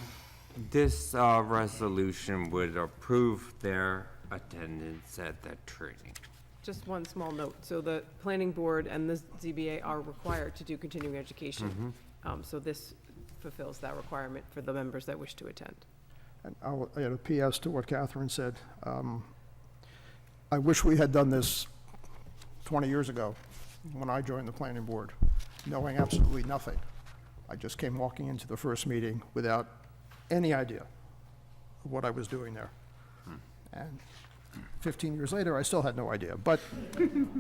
this resolution would approve their attendance at the training. Just one small note. So the planning board and the ZBA are required to do continuing education. So this fulfills that requirement for the members that wish to attend. And I'll add a PS to what Catherine said. I wish we had done this 20 years ago when I joined the planning board, knowing absolutely nothing. I just came walking into the first meeting without any idea of what I was doing there. And 15 years later, I still had no idea. But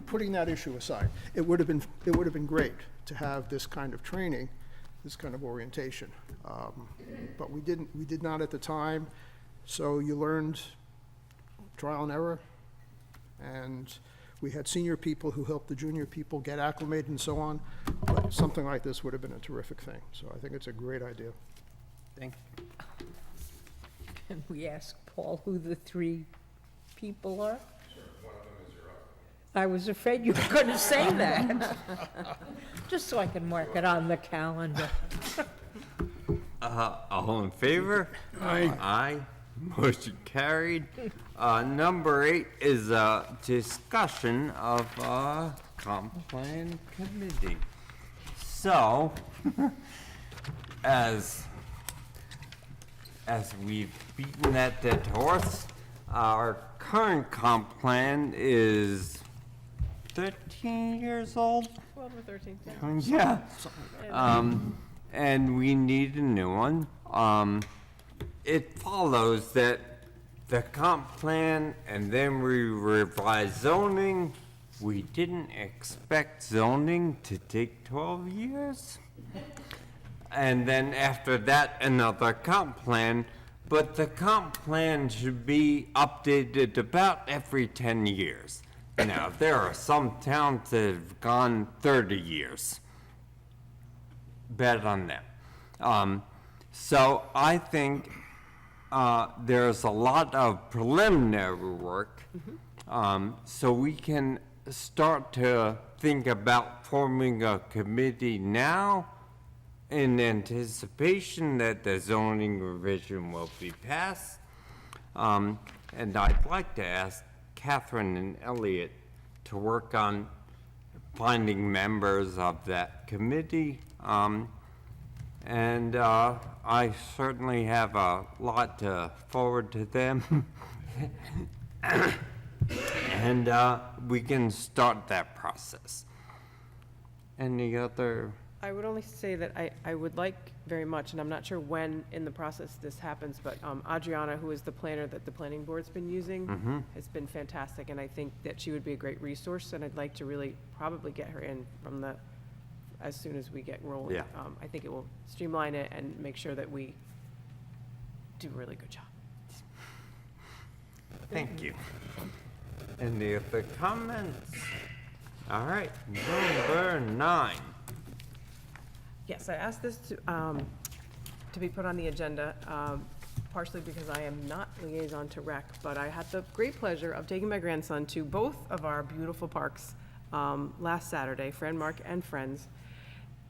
putting that issue aside, it would have been great to have this kind of training, this kind of orientation. But we did not at the time. So you learned trial and error. And we had senior people who helped the junior people get acclimated and so on. But something like this would have been a terrific thing. So I think it's a great idea. Thank you. Can we ask Paul who the three people are? I was afraid you were going to say that. Just so I can mark it on the calendar. All in favor? Aye. Aye. Motion carried. Number 8 is a discussion of comp plan committee. So, as we've beaten that dead horse, our current comp plan is 13 years old? 12 or 13. Yeah. And we need a new one. It follows that the comp plan and then we revise zoning. We didn't expect zoning to take 12 years. And then after that, another comp plan. But the comp plan should be updated about every 10 years. Now, there are some towns that have gone 30 years. Bet on them. So I think there's a lot of preliminary work. So we can start to think about forming a committee now in anticipation that the zoning revision will be passed. And I'd like to ask Catherine and Elliot to work on finding members of that committee. And I certainly have a lot to forward to them. And we can start that process. Any other? I would only say that I would like very much, and I'm not sure when in the process this happens, but Adriana, who is the planner that the planning board's been using, has been fantastic, and I think that she would be a great resource, and I'd like to really probably get her in from as soon as we get rolling. Yeah. I think it will streamline it and make sure that we do a really good job. Thank you. Any other comments? All right, number 9. Yes, I asked this to be put on the agenda, partially because I am not liaison to rec, but I had the great pleasure of taking my grandson to both of our beautiful parks last Saturday, Franmark and Friends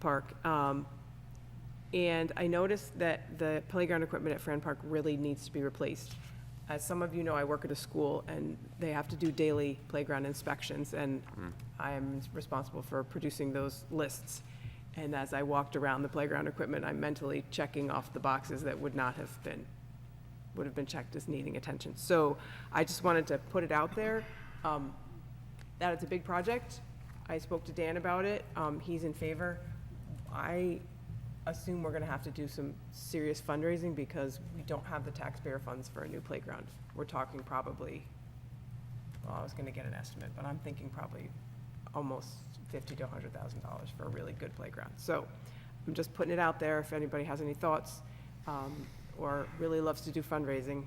Park. And I noticed that the playground equipment at Fran Park really needs to be replaced. As some of you know, I work at a school, and they have to do daily playground inspections, and I am responsible for producing those lists. And as I walked around the playground equipment, I'm mentally checking off the boxes that would have been checked as needing attention. So I just wanted to put it out there, that it's a big project. I spoke to Dan about it. He's in favor. I assume we're gonna have to do some serious fundraising because we don't have the taxpayer funds for a new playground. We're talking probably, well, I was gonna get an estimate, but I'm thinking probably almost $50,000 to $100,000 for a really good playground. So I'm just putting it out there. If anybody has any thoughts or really loves to do fundraising,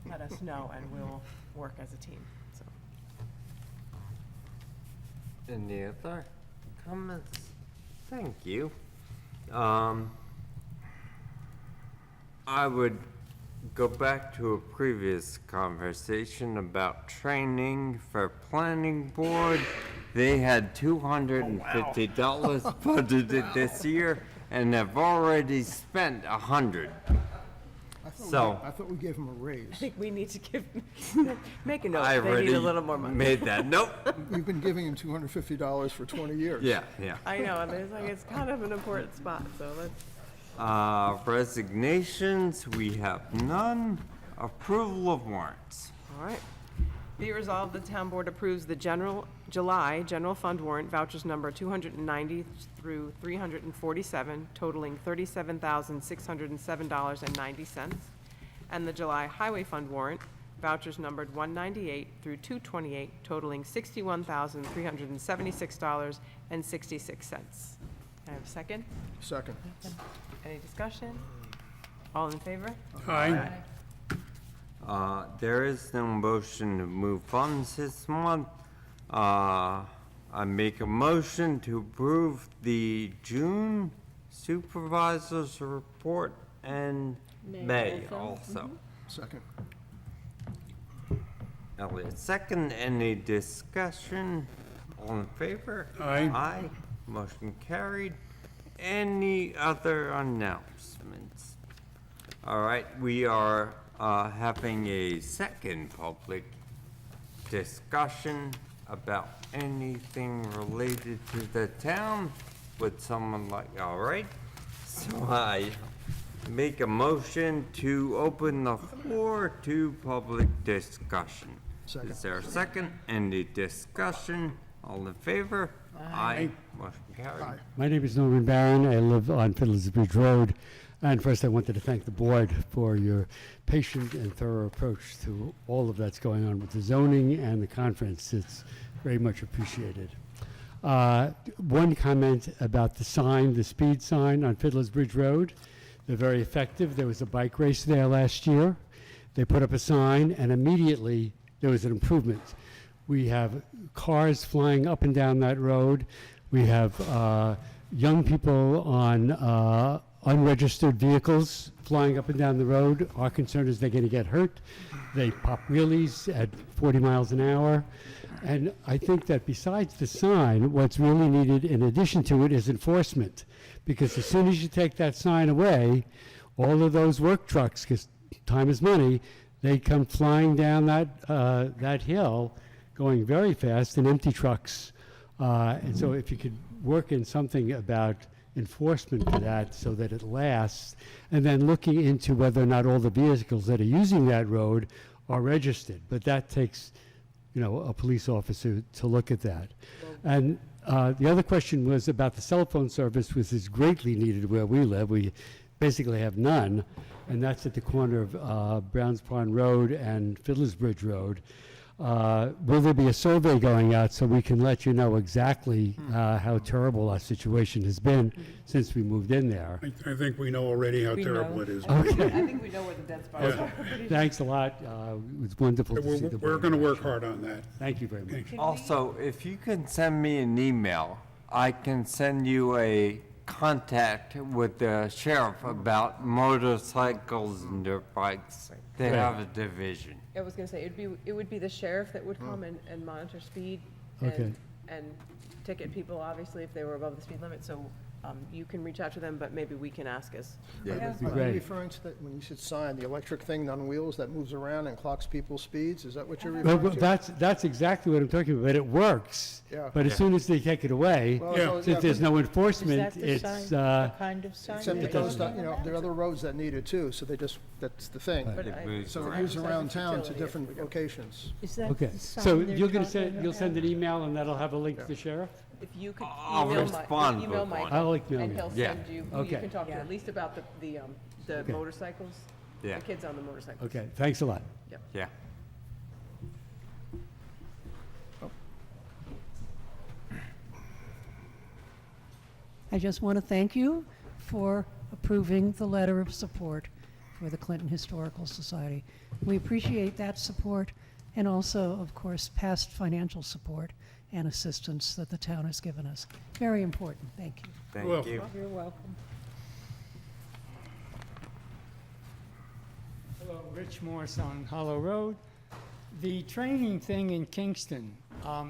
let us know and we'll work as a team. So. Any other comments? Thank you. I would go back to a previous conversation about training for planning board. They had $250 budgeted this year and have already spent $100. I thought we gave him a raise. I think we need to make a note. I They already need a little more money. made that note. We've been giving him $250 for 20 years. Yeah, yeah. I know, I mean, it's kind of an important spot, so Resignations, we have none. Approval of warrants. All right. Be it resolved, the town board approves the July general fund warrant vouchers number 290 through 347 totaling $37,607.90, and the July highway fund warrant vouchers numbered 198 through 228 totaling $61,376.66. I have a second? Second. Any discussion? All in favor? Aye. There is no motion to move funds this month. I make a motion to approve the June supervisor's report and May also. Second. Elliot, second. Any discussion? All in favor? Aye. Aye. Motion carried. Any other announcements? All right, we are having a second public discussion about anything related to the town. Would someone like, all right? So I make a motion to open the floor to public discussion. Second. Is there a second? Any discussion? All in favor? Aye. Motion carried. My name is Norman Barron. I live on Fiddler's Bridge Road. And first, I wanted to thank the board for your patient and thorough approach to all of that's going on with the zoning and the conference. It's very much appreciated. One comment about the sign, the speed sign on Fiddler's Bridge Road. They're very effective. There was a bike race there last year. They put up a sign, and immediately there was an improvement. We have cars flying up and down that road. We have young people on unregistered vehicles flying up and down the road. Our concern is they're going to get hurt. They pop wheelies at 40 miles an hour. And I think that besides the sign, what's really needed in addition to it is enforcement. Because as soon as you take that sign away, all of those work trucks, because time is money, they come flying down that hill, going very fast in empty trucks. And so if you could work in something about enforcement for that so that it lasts, and then looking into whether or not all the vehicles that are using that road are registered. But that takes, a police officer to look at that. And the other question was about the cell phone service, which is greatly needed where we live. We basically have none, and that's at the corner of Browns Pond Road and Fiddler's Bridge Road. Will there be a survey going out so we can let you know exactly how terrible our situation has been since we moved in there? I think we know already how terrible it is. I think we know where the dead spots Yeah. are. Thanks a lot. It was wonderful to see the board. We're going to work hard on that. Thank you very much. Also, if you can send me an email, I can send you a contact with the sheriff about motorcycles and dirt bikes. They Great. have a division. I was gonna say, it would be the sheriff that would come and monitor speed Okay. and ticket people, obviously, if they were above the speed limit, so, you can reach out to them, but maybe we can ask us. Yeah. That'd be Are you great. referring to that, when you said sign, the electric thing on wheels that moves around and clocks people's speeds? Is that what you're Well, referring well, to? that's exactly what I'm talking about, but it works. Yeah. But as soon as they take it away, Well, Yeah. so, since there's no Is enforcement, that the it's, sign, the kind of sign? Except It it goes doesn't- down, there are other roads that need it too, so that's the thing. But It I- moves So around. it moves around town to Utility if different we don't. locations. Is that okay. the sign So they're you're gonna talking send, you'll send about? an email and that'll have a link to the sheriff? If you could I'll email respond Mike, email with Mike, one. I'll email and you. he'll Yeah. send you, who you Okay. can talk to, Yeah. at least about the Okay. motorcycles, Yeah. the kids on the motorcycles. Okay, thanks a lot. Yeah. I just want to thank you for approving the letter of support for the Clinton Historical Society. We appreciate that support and also, of course, past financial support and assistance that the town has given us. Very important. Thank you. Thank Well- you. You're welcome. Hello, Rich Morris on Hollow Road. The training thing in Kingston,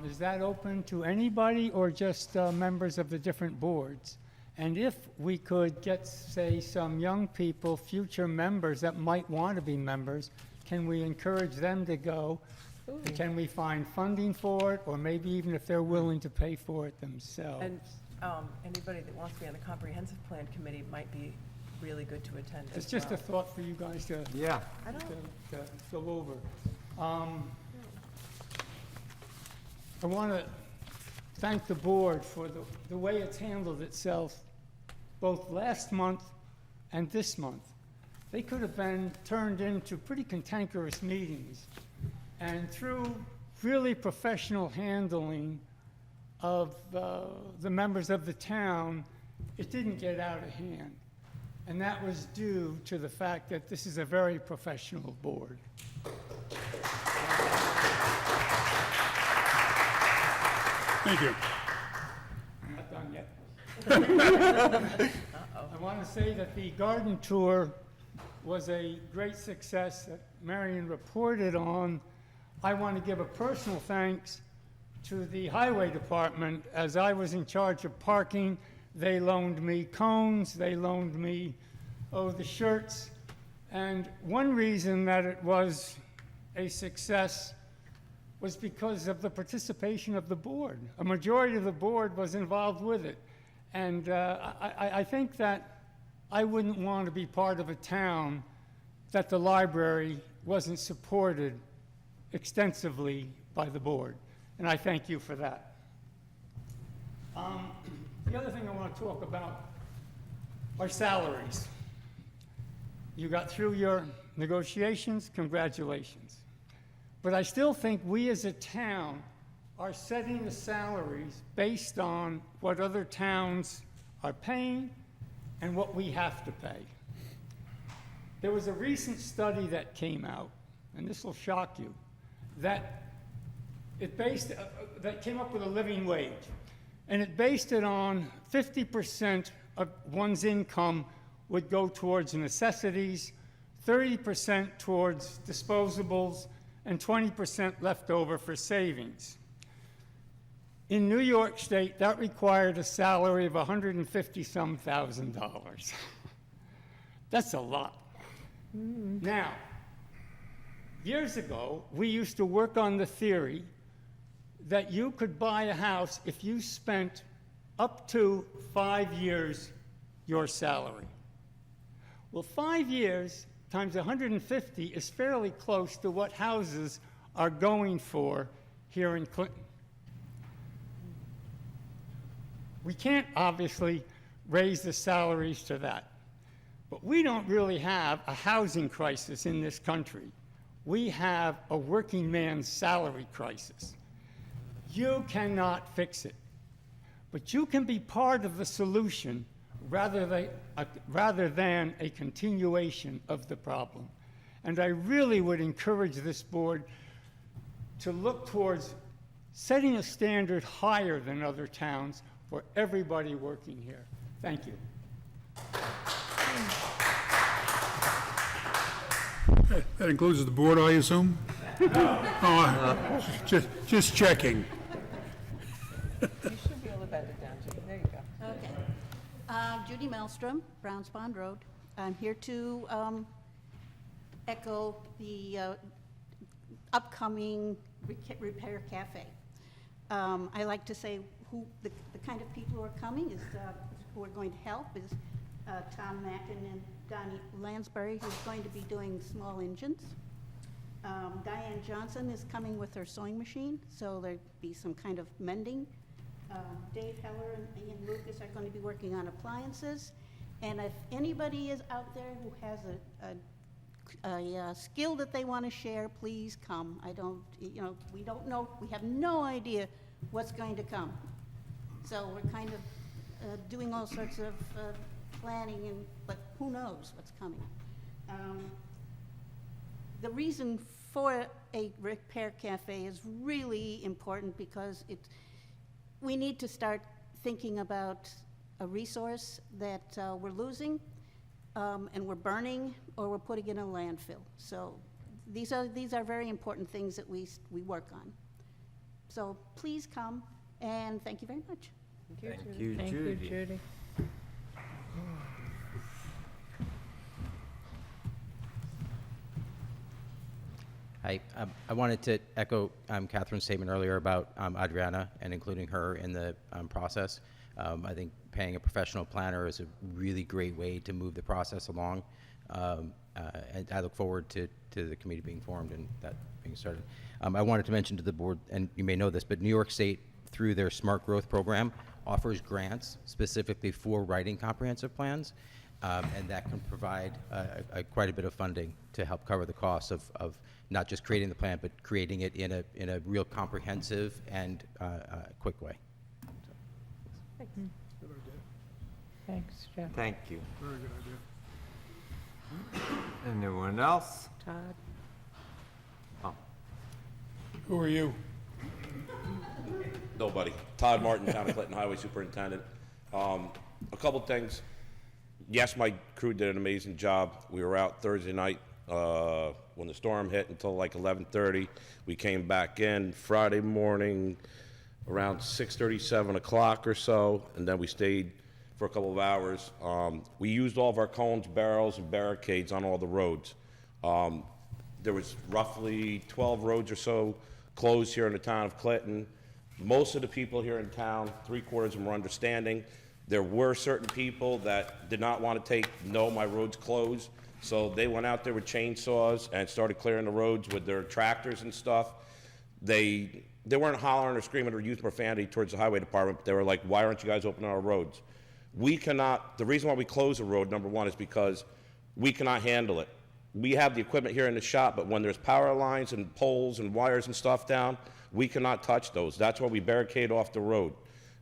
is that open to anybody or just members of the different boards? And if we could get, say, some young people, future members that might want to be members, can we encourage them to go? And can we find funding for it, or maybe even if they're willing to pay for it themselves? And, anybody that wants to be on the comprehensive plan committee might be really good to attend as It's just a well. thought for you guys to, Yeah. I don't, to go over. I want to thank the board for the way it's handled itself, both last month and this month. They could have been turned into pretty cantankerous meetings. And through really professional handling of the members of the town, it didn't get out of hand. And that was due to the fact that this is a very professional board. Thank you. Not done yet. I want to say that the garden tour was a great success that Marion reported on. I want to give a personal thanks to the highway department. As I was in charge of parking, they loaned me cones, they loaned me, the shirts. And one reason that it was a success was because of the participation of the board. A majority of the board was involved with it. And I think that I wouldn't want to be part of a town that the library wasn't supported extensively by the board. And I thank you for that. The other thing I want to talk about are salaries. You got through your negotiations, congratulations. But I still think we as a town are setting the salaries based on what other towns are paying and what we have to pay. There was a recent study that came out, and this will shock you, that that came up with a living wage, and it based it on 50% of one's income would go towards necessities, 30% towards disposables, and 20% left over for savings. In New York State, that required a salary of $150-some thousand. That's a lot. Now, years ago, we used to work on the theory that you could buy a house if you spent up to 5 years your salary. Well, 5 years times 150 is fairly close to what houses are going for here in Clinton. We can't obviously raise the salaries to that, but we don't really have a housing crisis in this country. We have a working man's salary crisis. You cannot fix it, but you can be part of the solution rather than a continuation of the problem. And I really would encourage this board to look towards setting a standard higher than other towns for everybody working here. Thank you. That includes the board, I assume? Oh, just checking. you should be able to bend it down, Judy. There you go. Okay. Judy Maelstrom, Browns Pond Road. I'm here to echo the upcoming Repair Cafe. I like to say who the kind of people who are coming is, who are going to help is Tom Mackin and Donnie Lansbury, who's going to be doing small engines. Diane Johnson is coming with her sewing machine, so there'll be some kind of mending. Dave Heller and Ian Lucas are going to be working on appliances. And if anybody is out there who has a skill that they want to share, please come. I don't, we don't know, we have no idea what's going to come. So we're kind of doing all sorts of planning, but who knows what's coming. The reason for a Repair Cafe is really important because we need to start thinking about a resource that we're losing and we're burning or we're putting in a landfill. So these are very important things that we work on. So please come, and thank you very much. Thank you, Judy. I wanted to echo Catherine's statement earlier about Adriana and including her in the process. I think paying a professional planner is a really great way to move the process along. And I look forward to the committee being formed and that being started. I wanted to mention to the board, and you may know this, but New York State, through their Smart Growth Program, offers grants specifically for writing comprehensive plans, and that can provide quite a bit of funding to help cover the costs of not just creating the plan, but creating it in a real comprehensive and quick way. Thanks, Jeff. Thank you. Very good idea. Anyone else? Todd? Oh. Who are you? Nobody. Todd Martin, Town of Clinton Highway Superintendent. A couple things. Yes, my crew did an amazing job. We were out Thursday night when the storm hit until like 11:30. We came back in Friday morning around 6:30, 7 o'clock or so, and then we stayed for a couple of hours. We used all of our cones, barrels, and barricades on all the roads. There was roughly 12 roads or so closed here in the town of Clinton. Most of the people here in town, 3/4 of them were understanding. There were certain people that did not want to take, no, my road's closed. So they went out there with chainsaws and started clearing the roads with their tractors and stuff. They weren't hollering or screaming or using profanity towards the highway department, but they were like, why aren't you guys opening our roads? We cannot, the reason why we close a road, number one, is because we cannot handle it. We have the equipment here in the shop, but when there's power lines and poles and wires and stuff down, we cannot touch those. That's why we barricade off the road.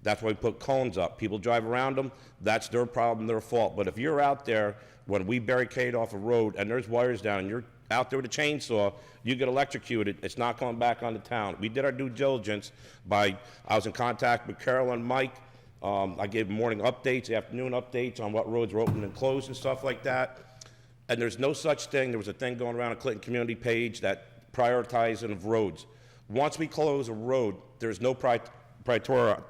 That's why we put cones up. People drive around them, that's their problem, their fault. But if you're out there when we barricade off a road and there's wires down and you're out there with a chainsaw, you get electrocuted, it's not coming back on the town. We did our due diligence I was in contact with Carol and Mike. I gave morning updates, afternoon updates on what roads were open and closed and stuff like that. And there's no such thing. There was a thing going around a Clinton community page that prioritizing of roads. Once we close a road, there's no prioritize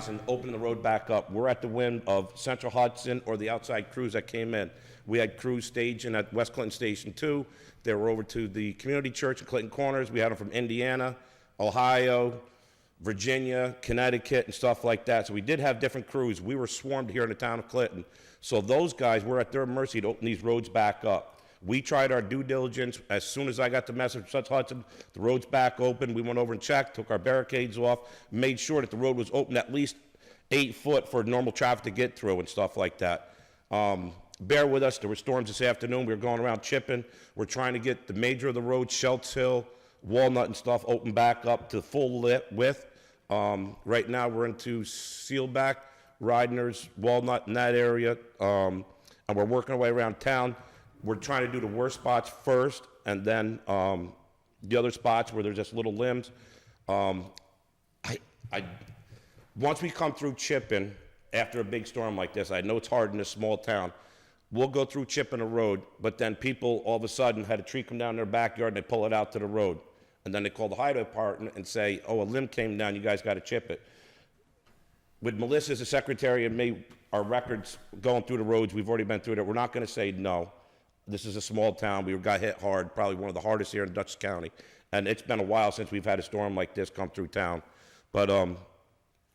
and open the road back up. We're at the whim of Central Hudson or the outside crews that came in. We had crews staging at West Clinton Station 2. They were over to the community church in Clinton Corners. We had them from Indiana, Ohio, Virginia, Connecticut, and stuff like that. So we did have different crews. We were swarmed here in the town of Clinton. So those guys were at their mercy to open these roads back up. We tried our due diligence. As soon as I got the message from Central Hudson, the road's back open. We went over and checked, took our barricades off, made sure that the road was open at least 8 foot for normal traffic to get through and stuff like that. Bear with us. There were storms this afternoon. We were going around chipping. We're trying to get the major of the road, Shelts Hill, Walnut and stuff, open back up to full width. Right now, we're into Sealback, Riders, Walnut in that area, and we're working our way around town. We're trying to do the worst spots first, and then the other spots where there's just little limbs. Once we come through Chipping, after a big storm like this, I know it's hard in a small town, we'll go through Chipping a road, but then people all of a sudden had a tree come down in their backyard and they pull it out to the road. And then they call the highway department and say, oh, a limb came down, you guys got to chip it. With Melissa as the secretary and me, our records going through the roads, we've already been through it. We're not going to say no. This is a small town. We got hit hard, probably one of the hardest here in Dutchess County. And it's been a while since we've had a storm like this come through town. But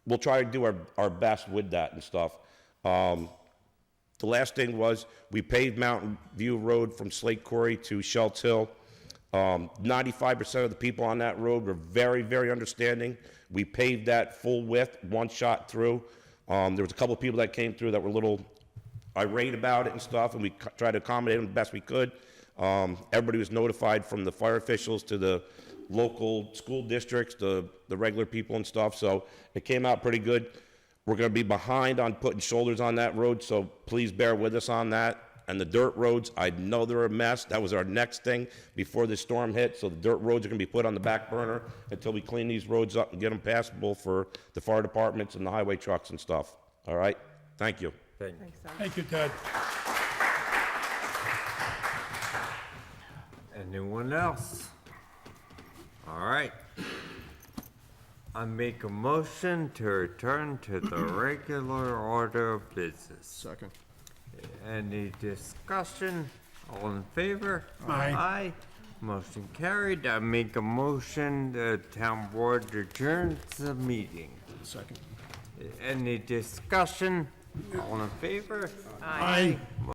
we'll try to do our best with that and stuff. The last thing was we paved Mountain View Road from Slate Quarry to Shelts Hill. 95% of the people on that road were very, very understanding. We paved that full width, one shot through. There was a couple of people that came through that were a little irate about it and stuff, and we tried to accommodate them the best we could. Everybody was notified, from the fire officials to the local school districts, the regular people and stuff, so it came out pretty good. We're going to be behind on putting shoulders on that road, so please bear with us on that. And the dirt roads, I know they're a mess. That was our next thing before the storm hit, so the dirt roads are going to be put on the back burner until we clean these roads up and get them passable for the fire departments and the highway trucks and stuff. All right? Thank you. Thank you, Ted. Anyone else? All right. I make a motion to return to the regular order of business. Second. Any discussion? All in favor? Aye. Aye. Motion carried. I make a motion the town board adjourns the meeting. Second. Any discussion? All in favor? Aye.